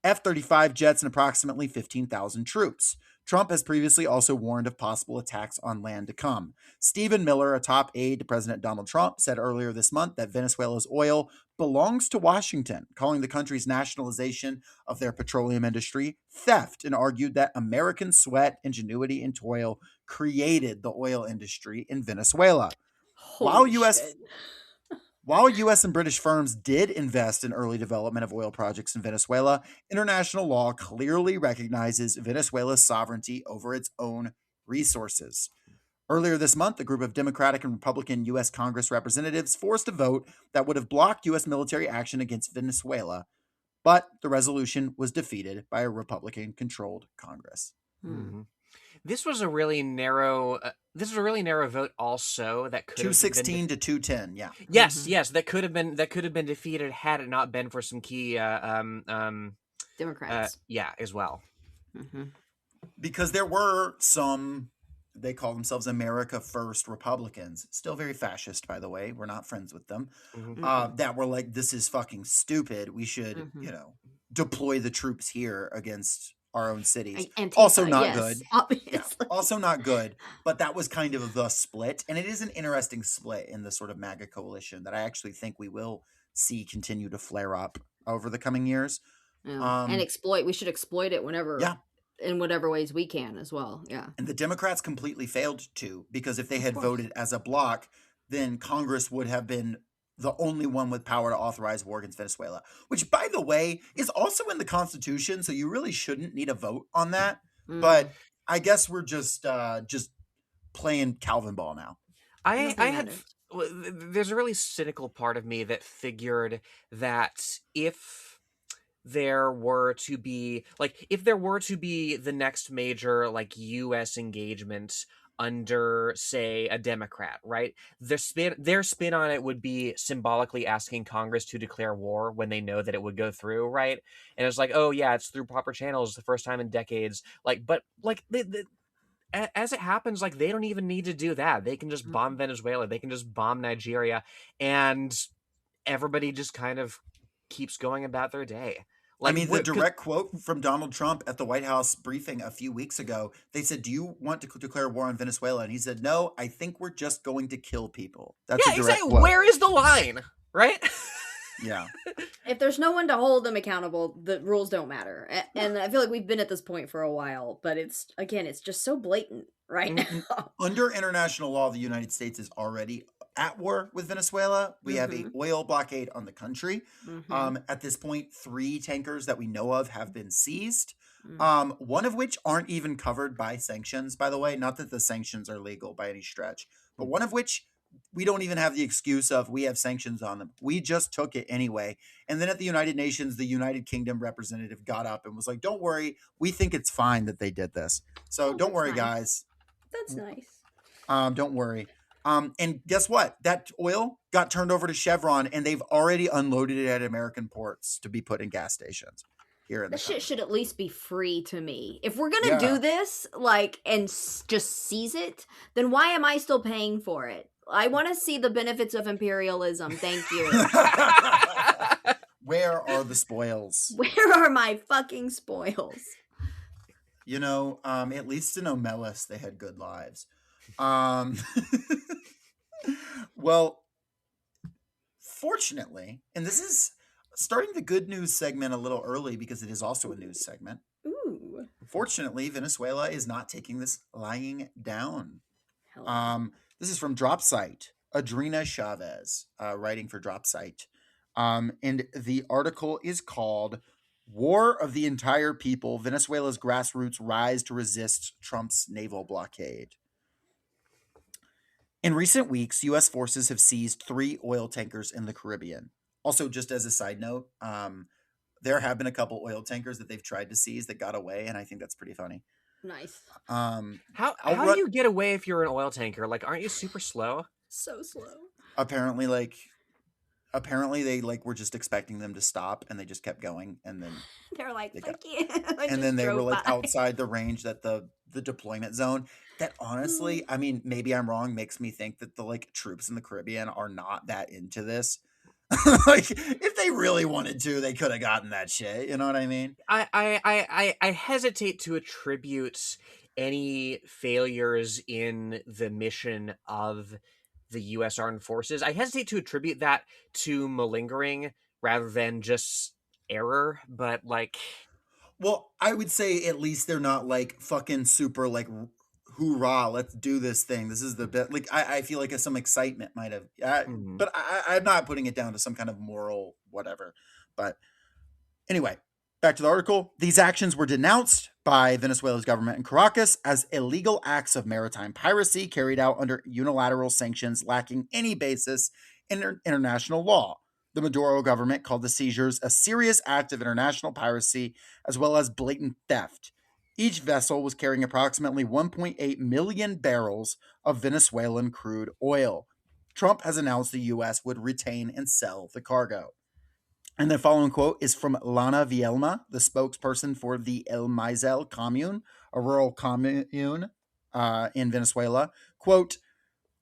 F-35 jets, and approximately 15,000 troops. Trump has previously also warned of possible attacks on land to come. Stephen Miller, a top aide to President Donald Trump, said earlier this month that Venezuela's oil belongs to Washington, calling the country's nationalization of their petroleum industry theft, and argued that American sweat, ingenuity, and toil created the oil industry in Venezuela. While Holy U.S. shit. While U.S. and British firms did invest in early development of oil projects in Venezuela, international law clearly recognizes Venezuela's sovereignty over its own resources. Earlier this month, a group of Democratic and Republican U.S. Congress representatives forced a vote that would have blocked U.S. military action against Venezuela, but the resolution was defeated by a Republican controlled Congress. Hmm. Mhm. This was a really narrow vote also that could have been 216 to 210, yeah. yes, Hmm. yes, that could have been defeated had it not been for some key Democrats. yeah, as well. Hmm. Because there were some, they call themselves America First Republicans, still very fascist, by the way. We're not friends with them. Mhm. That were like, this is fucking stupid. We should, Hmm. deploy the troops here against our own cities. Also Antifa, not yes, good. Yeah, obviously. also not good. But that was kind of the split. And it is an interesting split in the sort of MAGA coalition that I actually think we will see continue to flare up over the coming years. Yeah. And Um, exploit. We should exploit it whenever, yeah, in whatever ways we can as well. Yeah. and the Democrats completely failed to, because if they Of had course. voted as a bloc, then Congress would have been the only one with power to authorize war against Venezuela, which, by the way, is also in the Constitution. So you really shouldn't need a vote on that. Hmm. But I guess we're just playing Calvin ball now. I Nothing had matters. there's a really cynical part of me that figured that if there were to be the next major like US engagement under say a Democrat, right? Their spin on it would be symbolically asking Congress to declare war when they know that it would go through, right? And it's like, "Oh yeah, it's through proper channels the first time in decades." But like as it happens, like they don't even need to do that. They can just bomb Mhm. Venezuela. They can just bomb Nigeria, and everybody just kind of keeps going about their day. I Like, mean, the because direct quote from Donald Trump at the White House briefing a few weeks ago, they said, "Do you want to declare war on Venezuela?" And he said, "No, I think we're just going to kill people." That's a yeah, direct exactly. quote. Where is the line, right? Yeah. If there's no one to hold them accountable, the rules don't matter. And I feel like we've been at this point for a while, but it's just so blatant right now. Under international law, the United States is already at war with Venezuela. We have a Hmm. oil blockade on the country. Hmm. At this point, 3 tankers that we know of have been seized. Mm. One of which aren't even covered by sanctions, by the way. Not that the sanctions are legal by any stretch, but one of which we don't even have the excuse of we have sanctions on them. We just took it anyway. And then at the United Nations, the United Kingdom representative got up and was like, "Don't worry, we think it's fine that they did this. So Oh, don't that's worry, nice. guys. That's nice. Don't worry." And guess what? That oil got turned over to Chevron, and they've already unloaded it at American ports to be put in gas stations here in the This shit country. should at least be free to me. If we're gonna Yeah. do this, like, and just seize it, then why am I still paying for it? I want to see the benefits of imperialism. Thank you. Where are the spoils? Where are my fucking spoils? At least in Omelis, they had good lives. Um, well, fortunately, and this is starting the good news segment a little early because it is also a news segment. Ooh. Fortunately, Venezuela is not taking this lying down. Hell yeah. This is from Dropsite, Adrina Chavez, writing for Dropsite. And the article is called War of the entire people. Venezuela's grassroots rise to resist Trump's naval blockade. In recent weeks, U.S. forces have seized 3 oil tankers in the Caribbean. Also, just as a side note, there have been a couple oil tankers that they've tried to seize that got away, and I think that's pretty funny. Nice. Um, I'll How do run. you get away if you're an oil tanker? Like, aren't you super slow? So slow. Apparently, apparently they were just expecting them to stop, and they just kept going, and then They're like, they got fuck you. I and just then they were drove like by. outside the range that the deployment zone. That honestly, I mean, maybe I'm wrong, makes me think that the troops in the Caribbean are not that into this. Like, if they really wanted to, they could have gotten that shit. You know what I mean? I hesitate to attribute any failures in the mission of the U.S. Armed Forces. I hesitate to attribute that to malingering rather than just error. But like, Well, I would say at least they're not like fucking super hoorah, let's do this thing. This is the best. Like, I feel like some excitement might have, hmm, but I'm not putting it down to some kind of moral whatever. But anyway, back to the article. These actions were denounced by Venezuela's government in Caracas as illegal acts of maritime piracy carried out under unilateral sanctions lacking any basis in international law. The Maduro government called the seizures a serious act of international piracy as well as blatant theft. Each vessel was carrying approximately 1.8 million barrels of Venezuelan crude oil. Trump has announced the U.S. would retain and sell the cargo. And the following quote is from Lana Vielma, the spokesperson for the El Maizal commune, a rural commune in Venezuela. Quote,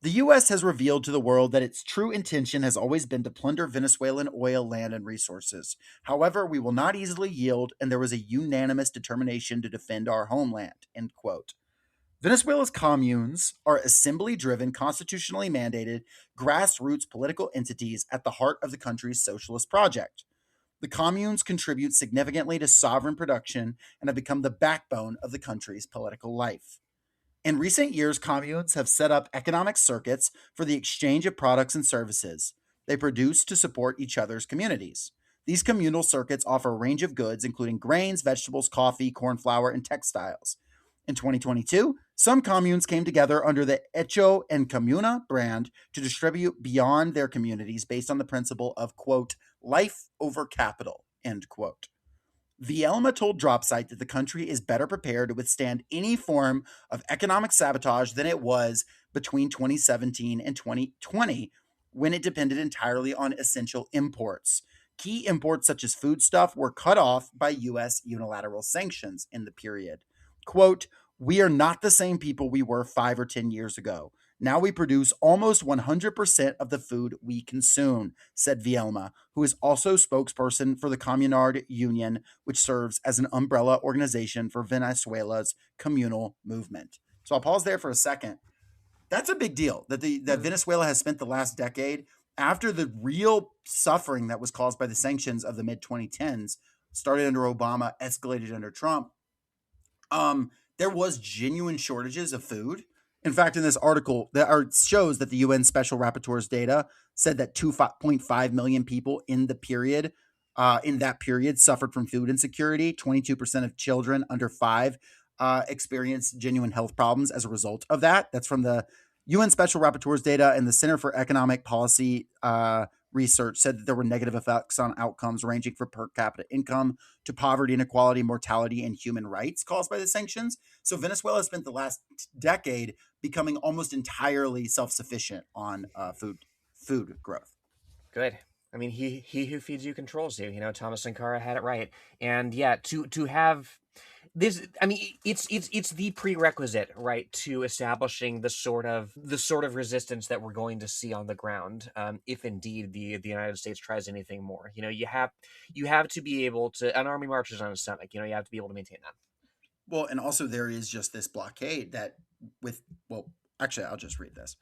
the U.S. has revealed to the world that its true intention has always been to plunder Venezuelan oil, land, and resources. However, we will not easily yield, and there was a unanimous determination to defend our homeland. End quote. Venezuela's communes are assembly driven, constitutionally mandated, grassroots political entities at the heart of the country's socialist project. The communes contribute significantly to sovereign production and have become the backbone of the country's political life. In recent years, communes have set up economic circuits for the exchange of products and services they produce to support each other's communities. These communal circuits offer a range of goods, including grains, vegetables, coffee, corn flour, and textiles. In 2022, some communes came together under the Hecho en Comuna brand to distribute beyond their communities based on the principle of, quote, life over capital, end quote. Vielma told Dropsite that the country is better prepared to withstand any form of economic sabotage than it was between 2017 and 2020, when it depended entirely on essential imports. Key imports such as foodstuff were cut off by U.S. unilateral sanctions in the period. Quote, we are not the same people we were 5 or 10 years ago. Now we produce almost 100% of the food we consume, said Vielma, who is also spokesperson for the Communard Union, which serves as an umbrella organization for Venezuela's communal movement. So I'll pause there for a second. That's a big deal that Hmm. Venezuela has spent the last decade after the real suffering that was caused by the sanctions of the mid 2010s started under Obama, escalated under Trump. There was genuine shortages of food. In fact, in this article, that shows that the UN Special Rapporteur's data said that 2.5 million people in that period suffered from food insecurity. 22% of children under 5 experienced genuine health problems as a result of that. That's from the UN Special Rapporteur's data, and the Center for Economic Policy research said that there were negative effects on outcomes ranging from per capita income to poverty, inequality, mortality, and human rights caused by the sanctions. So Venezuela spent the last decade becoming almost entirely self-sufficient on food growth. good. I mean, he who feeds you controls you. You know, Thomas Sankara had it right. And yeah, to have this, I mean, it's the prerequisite, right, to establishing the sort of resistance that we're going to see on the ground, if indeed the United States tries anything more. You know, you have to be able to. An army marches on its stomach. You know, you have to be able to maintain that. Well, and also there is just this blockade that with well, actually, I'll just read this.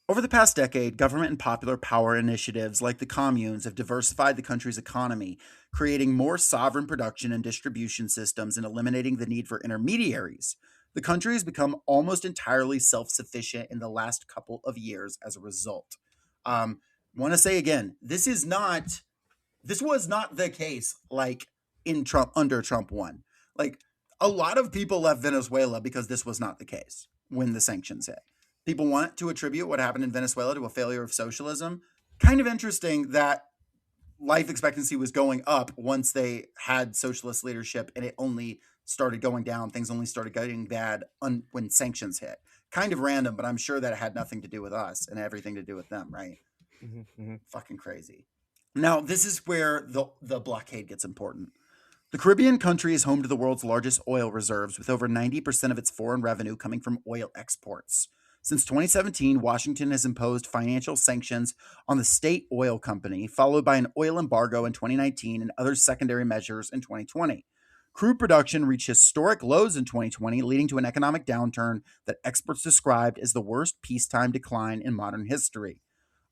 Over the past decade, government and popular power initiatives like the communes have diversified the country's economy, creating more sovereign production and distribution systems and eliminating the need for intermediaries. The country has become almost entirely self sufficient in the last couple of years as a result. Want to say again, this was not the case like in Trump under Trump 1. Like a lot of people left Venezuela because this was not the case when the sanctions hit. People want to attribute what happened in Venezuela to a failure of socialism. Kind of interesting that life expectancy was going up once they had socialist leadership, and it only started going down. Things only started getting bad when sanctions hit. Kind of random, but I'm sure that it had nothing to do with us and everything to do with them, right? Mm-hmm. Fucking crazy. Now, this is where the blockade gets important. The Caribbean country is home to the world's largest oil reserves, with over 90% of its foreign revenue coming from oil exports. Since 2017, Washington has imposed financial sanctions on the state oil company, followed by an oil embargo in 2019 and other secondary measures in 2020. Crude production reached historic lows in 2020, leading to an economic downturn that experts described as the worst peacetime decline in modern history.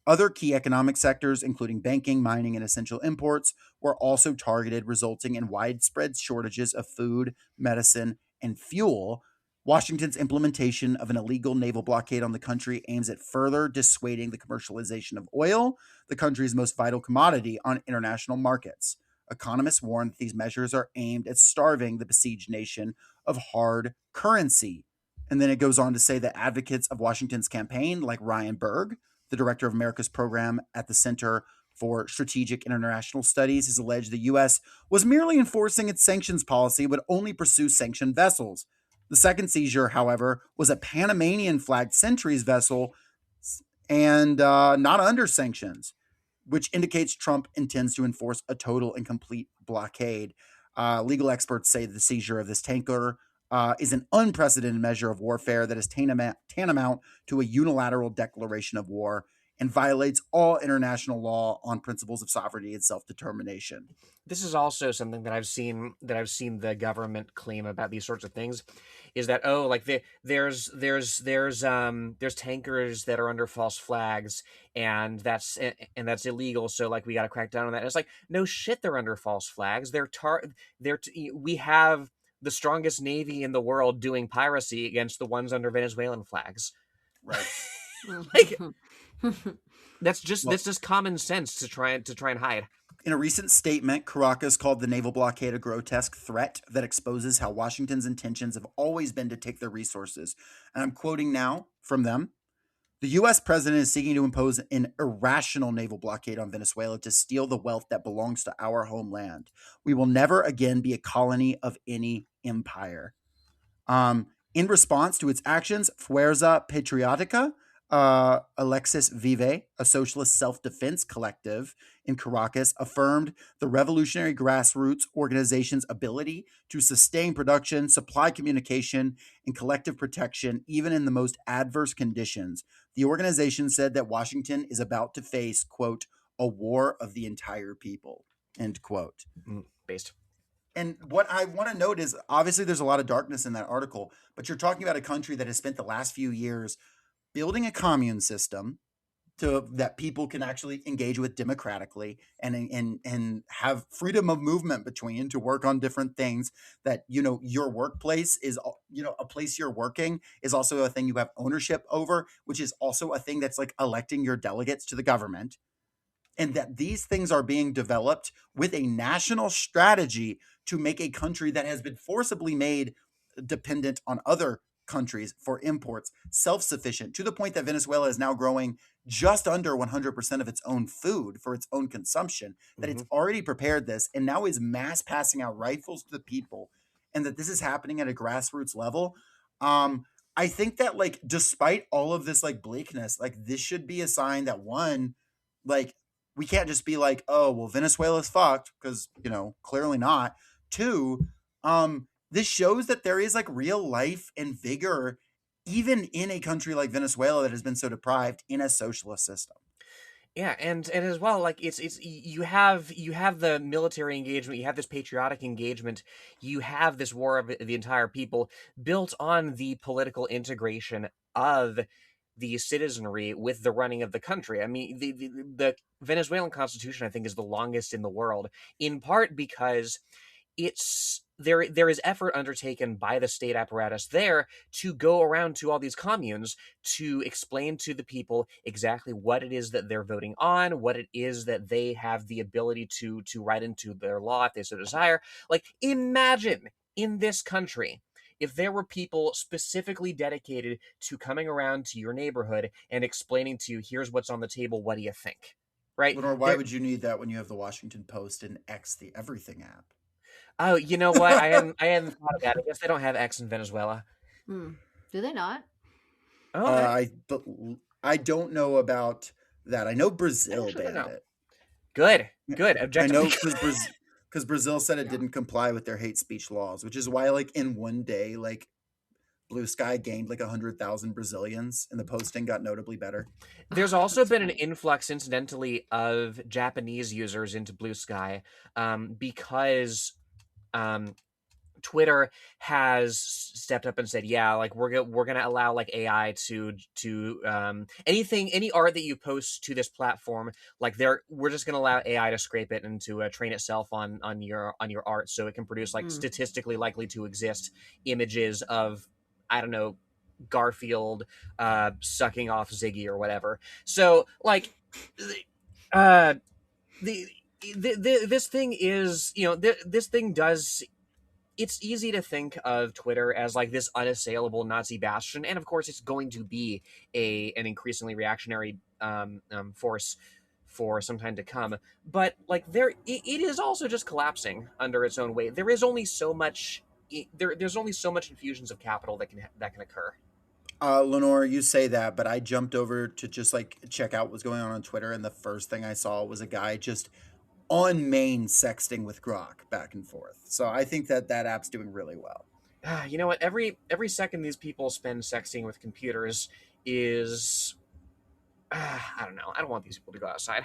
Other key economic sectors, including banking, mining, and essential imports, were also targeted, resulting in widespread shortages of food, medicine, and fuel. Washington's implementation of an illegal naval blockade on the country aims at further dissuading the commercialization of oil, the country's most vital commodity, on international markets. Economists warn that these measures are aimed at starving the besieged nation of hard currency. And then it goes on to say that advocates of Washington's campaign, like Ryan Berg, the director of America's program at the Center for Strategic International Studies, has alleged the U.S. was merely enforcing its sanctions policy, would only pursue sanctioned vessels. The second seizure, however, was a Panamanian flagged Centuries vessel and not under sanctions, which indicates Trump intends to enforce a total and complete blockade. Legal experts say the seizure of this tanker is an unprecedented measure of warfare that is tantamount to a unilateral declaration of war and violates all international law on principles of sovereignty and self-determination. This is also something that I've seen the government claim about these sorts of things, is that, oh, like there's tankers that are under false flags, and that's illegal, so like we got to crack down on that. And it's like, no shit, they're under false flags. We have the strongest navy in the world doing piracy against the ones under Venezuelan flags. Right. Like, that's Well, just common sense to try and hide. in a recent statement, Caracas called the naval blockade a grotesque threat that exposes how Washington's intentions have always been to take their resources. And I'm quoting now from them. The U.S. president is seeking to impose an irrational naval blockade on Venezuela to steal the wealth that belongs to our homeland. We will never again be a colony of any empire. In response to its actions, Fuerza Patriotica, Alexis Vive, a socialist self defense collective in Caracas, affirmed the revolutionary grassroots organization's ability to sustain production, supply communication, and collective protection even in the most adverse conditions. The organization said that Washington is about to face, quote, a war of the entire people, end quote. Based. And what I want to note is obviously there's a lot of darkness in that article, but you're talking about a country that has spent the last few years building a commune system that people can actually engage with democratically and have freedom of movement between to work on different things. That your workplace is a place you're working is also a thing you have ownership over, which is also a thing that's like electing your delegates to the government, and that these things are being developed with a national strategy to make a country that has been forcibly made dependent on other countries for imports self-sufficient, to the point that Venezuela is now growing just under 100% of its own food for its own consumption, that Mm-hmm. it's already prepared this and now is mass passing out rifles to the people, and that this is happening at a grassroots level. I think that, like, despite all of this like bleakness, like this should be a sign that, one, like, we can't just be like, oh, well, Venezuela's fucked, because, clearly not. Two, this shows that there is like real life and vigor, even in a country like Venezuela that has been so deprived in a socialist system. Yeah, and as well, like you have the military engagement, you have this patriotic engagement, you have this war of the entire people built on the political integration of the citizenry with the running of the country. I mean, the Venezuelan constitution, I think, is the longest in the world, in part because it's there is effort undertaken by the state apparatus there to go around to all these communes to explain to the people exactly what it is that they're voting on, what it is that they have the ability to write into their law if they so desire. Like, imagine in this country if there were people specifically dedicated to coming around to your neighborhood and explaining to you, here's what's on the table, what do you think? Right? Lenore, why would you need that when you have the Washington Post and X the Everything app? Oh, you know what? I hadn't thought of that. I guess they don't have X in Venezuela. Hmm. Do they not? Oh, I But I don't know about that. I know I Brazil actually don't banned know. it. Good, good. I Objectively know because Brazil said it Yeah. didn't comply with their hate speech laws, which is why, like, in one day, like, Blue Sky gained like 100,000 Brazilians, and the posting got notably better. There's Oh, also that's been an funny. influx, incidentally, of Japanese users into Blue Sky, because um, Twitter has stepped up and said, yeah, like we're gonna allow like AI to any art that you post to this platform, like we're just gonna allow AI to scrape it and to train itself on your art, so it can produce like Mm. statistically likely to exist images of, I don't know, Garfield sucking off Ziggy or whatever. So like, uh, the this thing is, this thing does, it's easy to think of Twitter as like this unassailable Nazi bastion, and of course, it's going to be an increasingly reactionary force for some time to come. But like it is also just collapsing under its own weight. There is only so much. There's only so much infusions of capital that can occur. Lenore, you say that, but I jumped over to just like check out what's going on Twitter, and the first thing I saw was a guy just on main sexting with Grok back and forth. So I think that that app's doing really well. You know what? Every second these people spend sexting with computers is, I don't know. I don't want these people to go outside.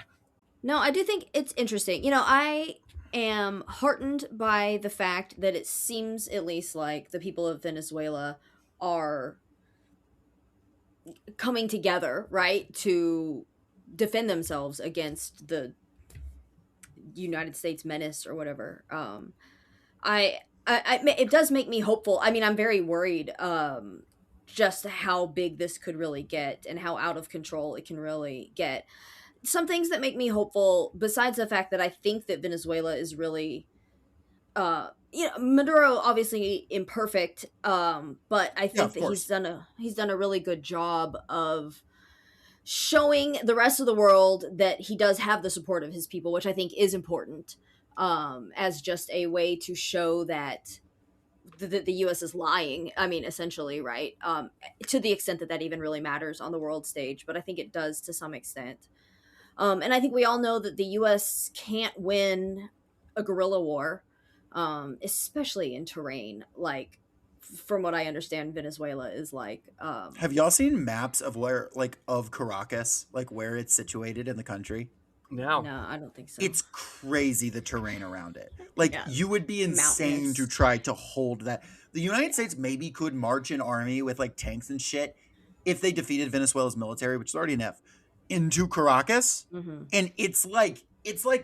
No, I do think it's interesting. I am heartened by the fact that it seems at least like the people of Venezuela are coming together, right, to defend themselves against the United States menace or whatever. It does make me hopeful. I mean, I'm very worried, just how big this could really get and how out of control it can really get. Some things that make me hopeful, besides the fact that I think that Venezuela is really, Maduro obviously imperfect, but I Yeah, think of that he's course. done a really good job of showing the rest of the world that he does have the support of his people, which I think is important, as just a way to show that the U.S. is lying. I mean, essentially, right? To the extent that that even really matters on the world stage, but I think it does to some extent. And I think we all know that the U.S. can't win a guerrilla war, especially in terrain like, from what I understand, Venezuela is like. Have y'all seen maps of where, like, of Caracas, like where it's situated in the country? No. No, I don't think so. It's crazy the terrain around it. Like, Yeah, you would be insane to mountainous. try to hold that. The United Yeah. States maybe could march an army with like tanks and shit if they defeated Venezuela's military, which is already enough, into Caracas. Mm-hmm. And it's like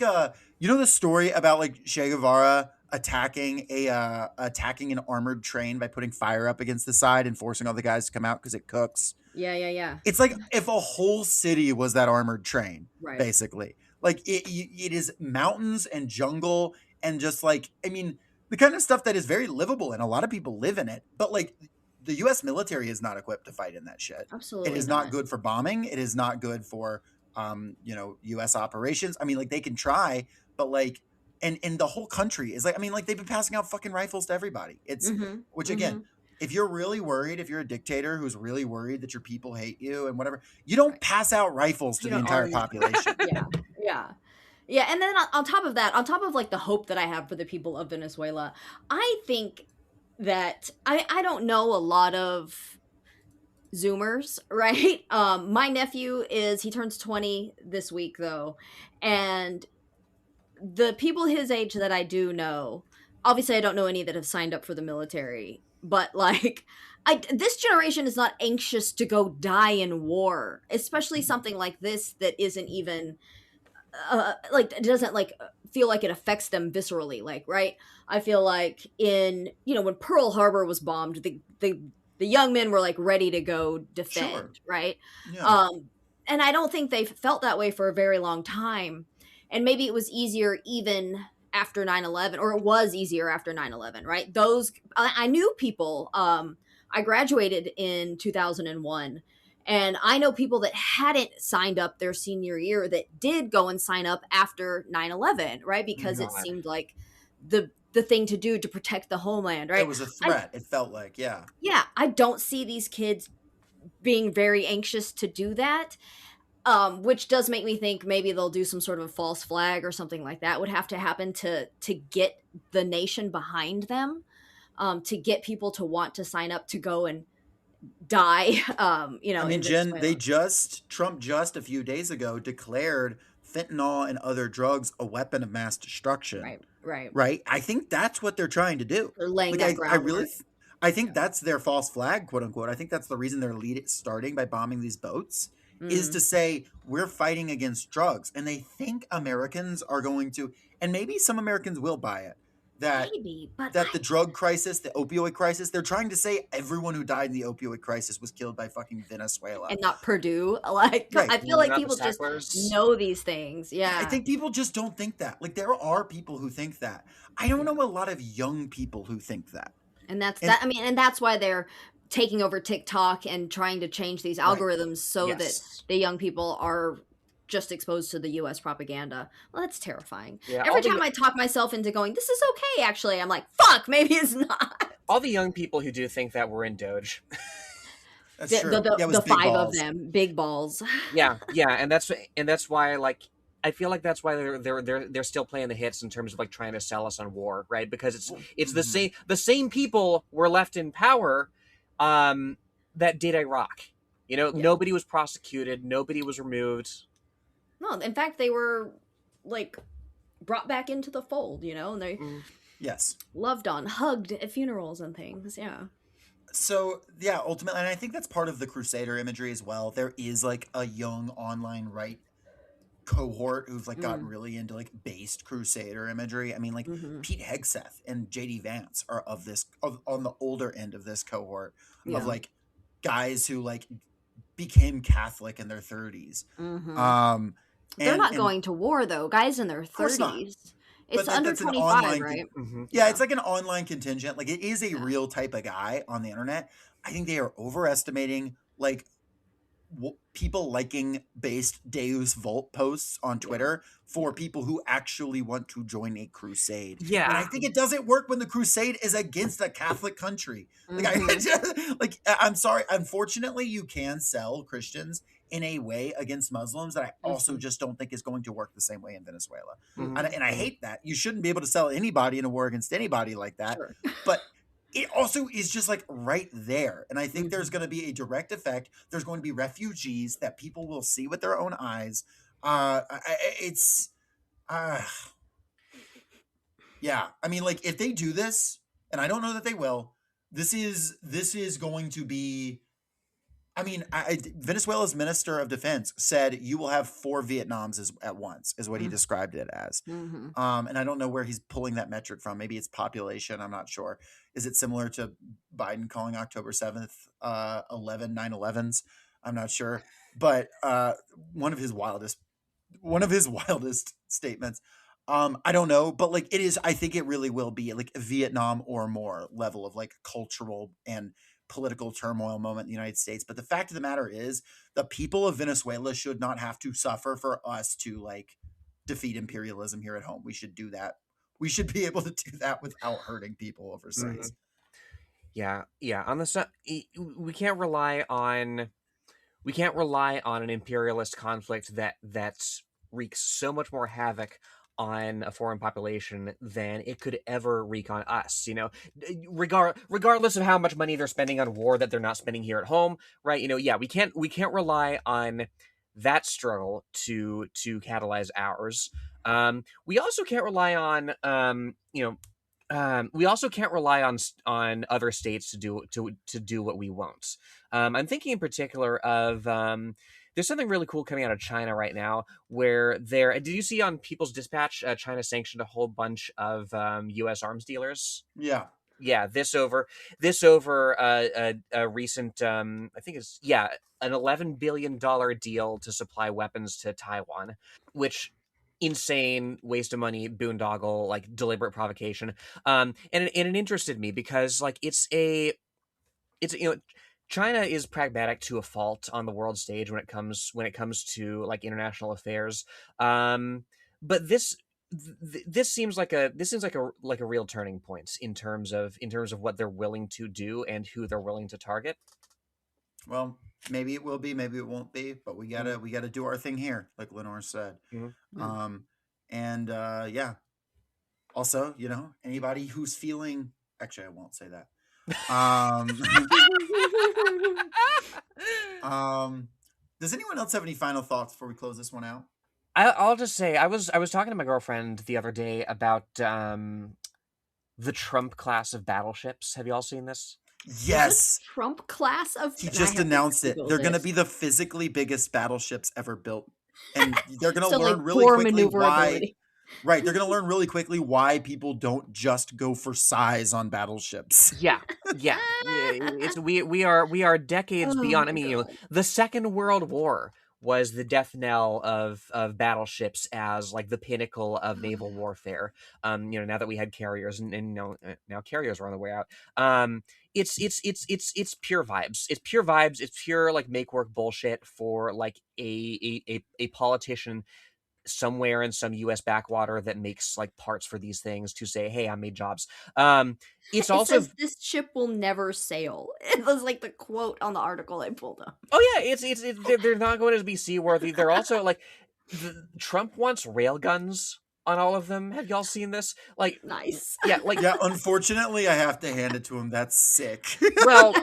a, you know, the story about like Che Guevara attacking an armored train by putting fire up against the side and forcing all the guys to come out because it cooks. Yeah, yeah, yeah. It's like if a whole city was that armored train, Right. basically. Like it is mountains and jungle and just like, I mean, the kind of stuff that is very livable and a lot of people live in it. But like the U.S. military is not equipped to fight in that shit. It Absolutely is not not. good for bombing. It is not good for U.S. operations. I mean, like they can try, but like, and the whole country is like, I mean, like they've been passing out fucking rifles to everybody. It's Mm-hmm. which Mm-hmm. again, if you're really worried, if you're a dictator who's really worried that your people hate you and whatever, you don't Right. pass out rifles to You the don't entire arm. population. Yeah. Yeah. Yeah, and then on top of that, on top of like the hope that I have for the people of Venezuela, I think that I don't know a lot of Zoomers, right? My nephew he turns 20 this week though, and the people his age that I do know, obviously I don't know any that have signed up for the military, but like this generation is not anxious to go die in war, especially something like this that isn't even like it doesn't like feel like it affects them viscerally. Like, right? I feel like in, when Pearl Harbor was bombed, the young men were like ready to go Sure. defend, right? Yeah. Um, and I don't think they felt that way for a very long time. And maybe it was easier even after 9/11, or it was easier after 9/11, right? I knew people. I graduated in 2001, and I know people that hadn't signed up their senior year that did go and sign up after 9/11, right? Because it Mhm. God. seemed like the thing to do to protect the homeland, It right? was a I threat. It felt like, yeah. Yeah, I don't see these kids being very anxious to do that. Which does make me think maybe they'll do some sort of false flag or something like that would have to happen to get the nation behind them, to get people to want to sign up to go and die, I mean, in Jen, Venezuela. Trump just a few days ago declared fentanyl and other drugs a weapon of mass destruction, Right, right. right? I think that's what they're trying to do. They're laying Like, that I really, groundwork. I Yeah. think that's their false flag, quote unquote. I think that's the reason they're starting by bombing these boats, is Mm. to say we're fighting against drugs, and they think Americans are going to, and maybe some Americans will buy it, that Maybe, but the drug crisis, the opioid crisis, they're trying to say everyone who died in the opioid crisis was killed by fucking Venezuela. and not Purdue. Like, Right. I feel like Not the people just Sacklers. know these things. I Yeah. think people just don't think that. Like, there are people who think that. I don't Yeah. know a lot of young people who think that. And that's And that. I mean, and that's why they're taking over TikTok and trying to change these right. algorithms so that Yes. the young people are just exposed to the US propaganda. Well, that's terrifying. Yeah, Every time I talk myself into going, this is okay, actually, I'm like, fuck, maybe it's not. all the young people who do think that were in Doge. That's The, the, true. the, Yeah, it was the big five of balls. them, big balls. Yeah, yeah, and that's why like I feel like that's why they're still playing the hits in terms of like trying to sell us on war, right? Because it's Mhm. the same people were left in power um that did Iraq. You know, Yeah. nobody was prosecuted, nobody was removed. No, in fact, they were like brought back into the fold, and they Mm, Yes. loved on, hugged at funerals and things. Yeah. So, yeah, ultimately, and I think that's part of the Crusader imagery as well. There is like a young online right cohort who've like gotten Mm, really into like based Crusader imagery. I mean, like hmm. Pete Hegseth and JD Vance are on the older end of this cohort of Yeah. like guys who like became Catholic in their 30s. Hmm. Um They're not and going to war though. Guys in their of course not. 30s. It's But under that's an 25, online right? mhm. yeah, Yeah. it's like an online contingent. Like it is a Yeah. real type of guy on the internet. I think they are overestimating like people liking based Deus Vult posts on Yeah. Twitter for Yeah. people who actually want to join a crusade. And I Yeah. think it doesn't work when the crusade is against a Catholic country. Like I Hmm. like I'm sorry, unfortunately you can sell Christians in a way against Muslims that I also Hmm. just don't think is going to work the same way in Venezuela. Mhm. And I Mhm. hate that. You shouldn't be able to sell anybody in a war against anybody like that. Sure. But it also is just like right there. And I think there's Hmm. going to be a direct effect. There's going to be refugees that people will see with their own eyes. It's, uh, yeah. I mean, like if they do this, and I don't know that they will, this is going to be I mean, Venezuela's minister of defense said you will have 4 Vietnams at once, is what he described it as. Hmm. And I don't know where he's pulling that metric from. Maybe it's population. I'm not sure. Is it similar to Biden calling October 7th 11 9/11s? I'm not sure. But one of his wildest statements. I don't know, but like it is. I think it really will be like a Vietnam or more level of like cultural and political turmoil moment in the United States. But the fact of the matter is, the people of Venezuela should not have to suffer for us to like defeat imperialism here at home. We should do that. We should be able to do that without hurting people overseas. Mhm. Yeah, yeah. On the we can't rely on an imperialist conflict that wreaks so much more havoc on a foreign population than it could ever wreak on us. You know, regardless of how much money they're spending on war that they're not spending here at home, right? You know, yeah, we can't rely on that struggle to catalyze ours. We also can't rely on we also can't rely on other states to do what we won't. I'm thinking in particular of there's something really cool coming out of China right now, where there. Did you see on People's Dispatch? China sanctioned a whole bunch of U.S. arms dealers. Yeah. Yeah, this over a recent I think it's an $11 billion deal to supply weapons to Taiwan, which insane waste of money, boondoggle, like deliberate provocation. And it interested me because like it's China is pragmatic to a fault on the world stage when it comes to like international affairs. But this seems like a real turning point in terms of what they're willing to do and who they're willing to target. Well, maybe it will be, maybe it won't be, but we Mhm, gotta we gotta do our thing here, like Lenore said. mhm. Mm. Um, and yeah. Also, anybody who's feeling, actually, I won't say that. Um, um, does anyone else have any final thoughts before we close this one out? I'll just say I was talking to my girlfriend the other day about the Trump class of battleships. Have you all seen this? There's a Yes, Trump class of. he I just have to announced it. Google They're going to this. be the physically biggest battleships ever built, and they're going So to like learn really poor quickly why. maneuverability. Right, they're going to learn really quickly why people don't just go for size on battleships. Yeah, yeah. It's we are decades Oh beyond. I my mean, god. the Second World War was the death knell of battleships as like the pinnacle of naval warfare. Now that we had carriers and now carriers are on the way out. It's pure vibes. It's pure vibes. It's pure like make work bullshit for like a politician somewhere in some US backwater that makes like parts for these things to say, hey, I made jobs. It's It also says this ship will never sail. It was like the quote on the article I pulled up. oh yeah, they're not going to be seaworthy. They're also like Trump wants rail guns on all of them. Have y'all seen this? Like Nice. yeah, like Yeah, unfortunately, I have to hand it to him. That's sick. well,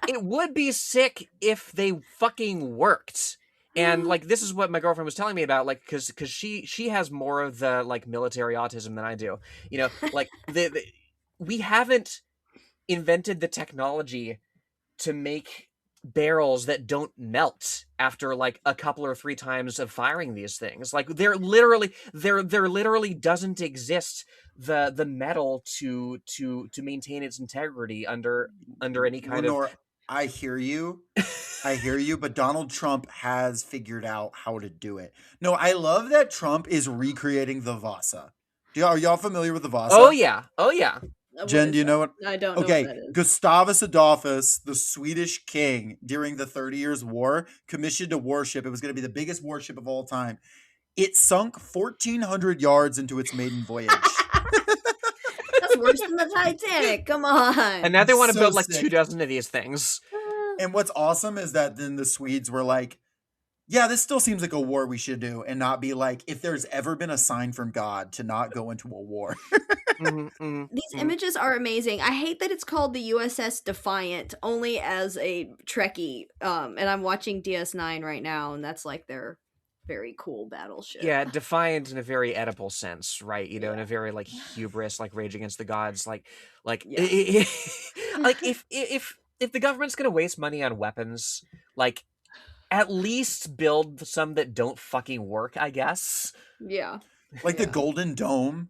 it would be sick if they fucking worked. And like this is what my girlfriend was telling me about, like because she has more of the like military autism than I do. Like we haven't invented the technology to make barrels that don't melt after like a couple or three times of firing these things. Like there literally doesn't exist the metal to maintain its integrity under any kind of Lenore, I hear you. I hear you, but Donald Trump has figured out how to do it. No, I love that Trump is recreating the Vasa. Are y'all familiar with the oh Vasa? yeah, oh yeah. What Jen, do is you that? know what? I don't know what Okay, that is. Gustavus Adolphus, the Swedish king during the 30 Years' War, commissioned a warship. It was going to be the biggest warship of all time. It sunk 1,400 yards into its maiden voyage. That's worse than the Titanic. Come And on. now they want to So build like two sick. dozen of these things. And what's awesome is that then the Swedes were like, yeah, this still seems like a war we should do, and not be like, if there's ever been a sign from God to not go into a war. These images are amazing. I hate that it's called the USS Defiant only as a Trekkie. And I'm watching DS9 right now, and that's like their very cool battleship. Yeah, defiant in a very Oedipal sense, right? Yeah. In a very like hubris, like Rage Against the Gods, like Yeah. like if the government's gonna waste money on weapons, like at least build some that don't fucking work, I guess. Yeah. Like the Yeah. Golden Dome.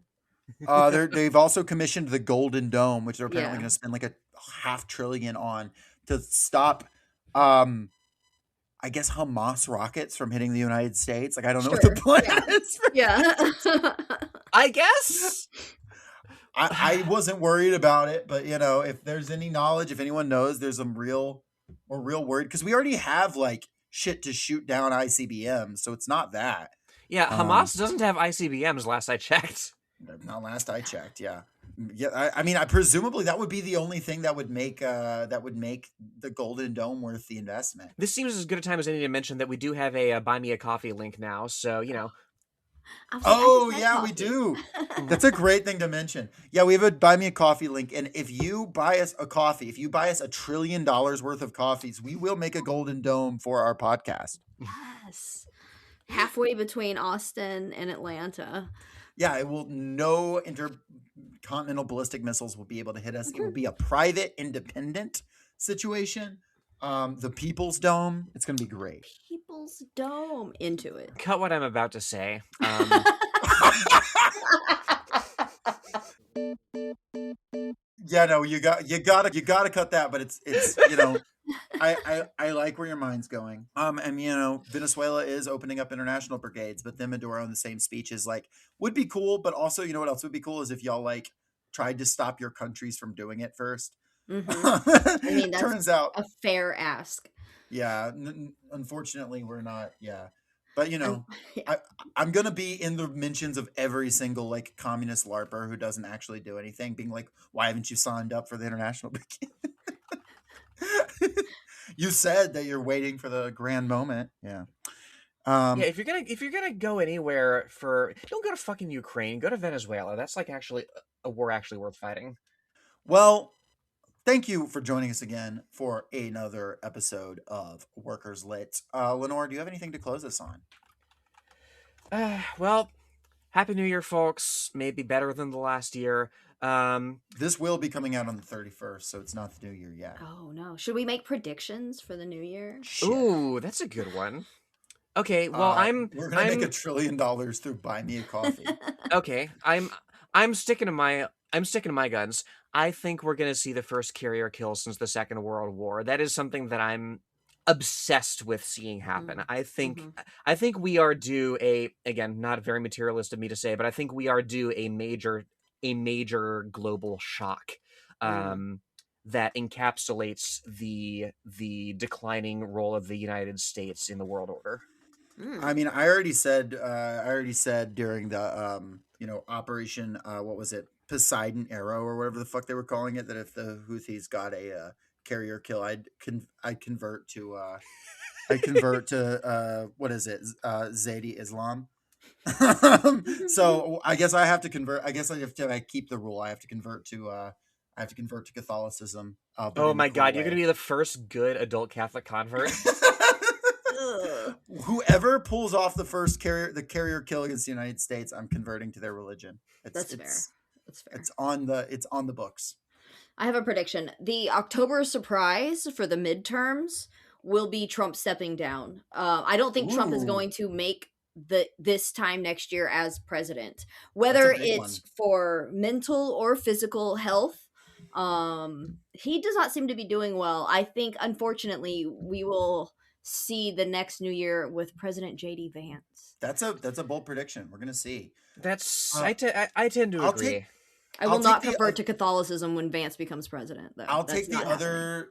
They've also commissioned the Golden Dome, which they're apparently Yeah. going to spend like a $500 billion on to stop, um, I guess, Hamas rockets from hitting the United States. Like, I don't know what the Sure. plan Yeah. is. Yeah. I guess. I wasn't worried about it, but if there's any knowledge, if anyone knows, there's some real worried because we already have like shit to shoot down ICBMs, so it's not that. Yeah, Um, Hamas doesn't have ICBMs last I checked. Not last I checked, yeah. Yeah, I mean, I presumably that would be the only thing that would make the Golden Dome worth the investment. This seems as good a time as any to mention that we do have a buy me a coffee link now, so I was like, I Oh just had yeah, we coffee. do. That's a great thing to mention. Yeah, we have a buy me a coffee link, and if you buy us a coffee, if you buy us $1 trillion worth of coffees, we will make a Golden Dome for our podcast. Yes. Halfway between Austin and Atlanta. Yeah, it will. No intercontinental ballistic missiles will be able to hit us. It will be a private, independent situation. The People's Dome. It's gonna be great. People's Dome. Into it. Cut what I'm about to say. Yeah, no, you gotta cut that, but it's I like where your mind's going. And Venezuela is opening up international brigades, but then Maduro in the same speech is like, would be cool, but also, you know what else would be cool is if y'all like tried to stop your countries from doing it first. Mm-hmm. I mean, that's Turns out, a fair ask. yeah, unfortunately, we're not. Yeah, but Yeah. I I'm gonna be in the mentions of every single like communist larper who doesn't actually do anything, being like, why haven't you signed up for the international brigade? You said that you're waiting for the grand moment. Yeah. Yeah, Um, if you're gonna go anywhere don't go to fucking Ukraine. Go to Venezuela. That's like actually a war actually worth fighting. well, thank you for joining us again for another episode of Workers Lit. Lenore, do you have anything to close us on? Well, Happy New Year, folks. Maybe better than the last year. This will be coming out on the 31st, so it's not the new year yet. Oh no. Should we make predictions for the new year? Shit. Ooh, that's a good one. Okay, well, we're gonna make $1 trillion through Buy Me a Coffee. okay. I'm sticking to my guns. I think we're gonna see the first carrier kill since the Second World War. That is something that I'm obsessed with seeing happen. I think we are due again, not very materialist of me to say, but I think we are due a major global shock. That encapsulates the declining role of the United States in the world order. I mean, I already said during the Operation what was it, Poseidon Arrow or whatever the fuck they were calling it, that if the Houthis got a carrier kill, I'd convert to what is it, Zaidi Islam. So I guess I have to convert. I guess I keep the rule. I have to convert to Catholicism. But Oh in a my cool god, you're way. gonna be the first good adult Catholic convert. Whoever pulls off the carrier kill against the United States, I'm converting to their religion. That's fair. That's fair. It's on the books. I have a prediction. The October surprise for the midterms will be Trump stepping down. I don't think Trump is Ooh. going to make this time next year as president, That's whether a big it's one. for mental or physical health. He does not seem to be doing well. I think, unfortunately, we will see the next new year with President JD Vance. That's a bold prediction. We're gonna see. That's Uh, I tend to I'll agree. take I will I'll not take the convert to Catholicism when Vance becomes president, though. I'll That's take the not happening. other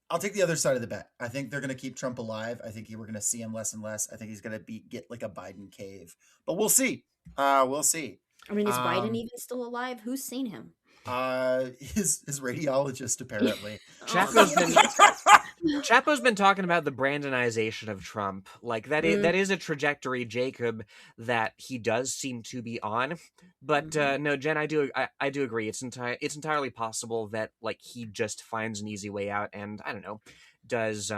I'll take the other side of the bet. I think they're going to keep Trump alive. I think we're going to see him less and less. I think he's going to get like a Biden cave, but we'll see. We'll see. I mean, is Biden Um, even still alive? Who's seen him? his radiologist apparently. Chapo's been talking about the Brandonization of Trump. Like that is a trajectory, Jacob, that he does seem to be on. But no, Jen, I do agree. It's entirely possible that like he just finds an easy way out, and I don't know, does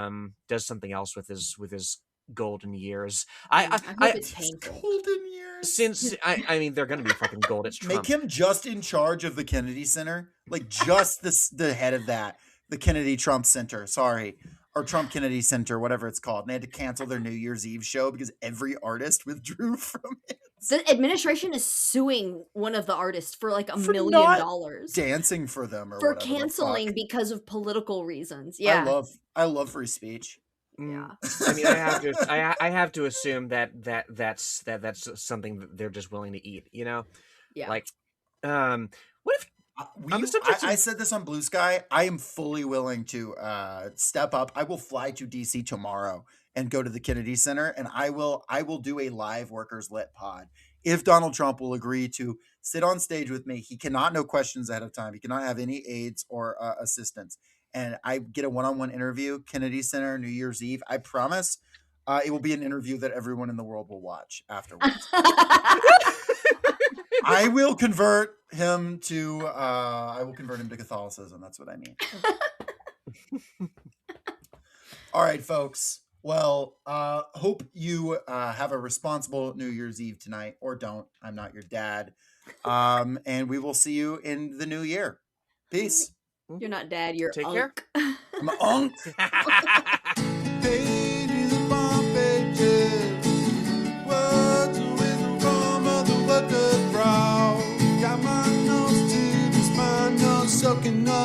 something else with his golden years. I hope it's painful. Golden years. Since I mean they're gonna be fucking gold. It's Trump. Make him just in charge of the Kennedy Center, like just the head of that, the Kennedy Trump Center. Sorry, or Trump Kennedy Center, whatever it's called. And they had to cancel their New Year's Eve show because every artist withdrew from it. The administration is suing one of the artists for like $1 million dancing for them or for whatever the canceling fuck. because of political reasons. Yeah, I love free speech. yeah. I mean, I have to assume that's something that they're just willing to eat. You know, Yeah. like, what if on the subject I said this on Blue Sky. I am fully willing to step up. I will fly to DC tomorrow and go to the Kennedy Center, and I will do a live Workers Lit pod if Donald Trump will agree to sit on stage with me. He cannot know questions ahead of time. He cannot have any aides or assistants. And I get a one-on-one interview, Kennedy Center, New Year's Eve. I promise it will be an interview that everyone in the world will watch afterwards. I will convert him to Catholicism. That's what I mean. All right, folks. Well, hope you have a responsible New Year's Eve tonight, or don't. I'm not your dad. And we will see you in the new year. Peace. You're not dad, you're Take unk. care. My unk. Pages upon pages, words of wisdom from other workers' brow. Got my nose to the spine, nose soaking up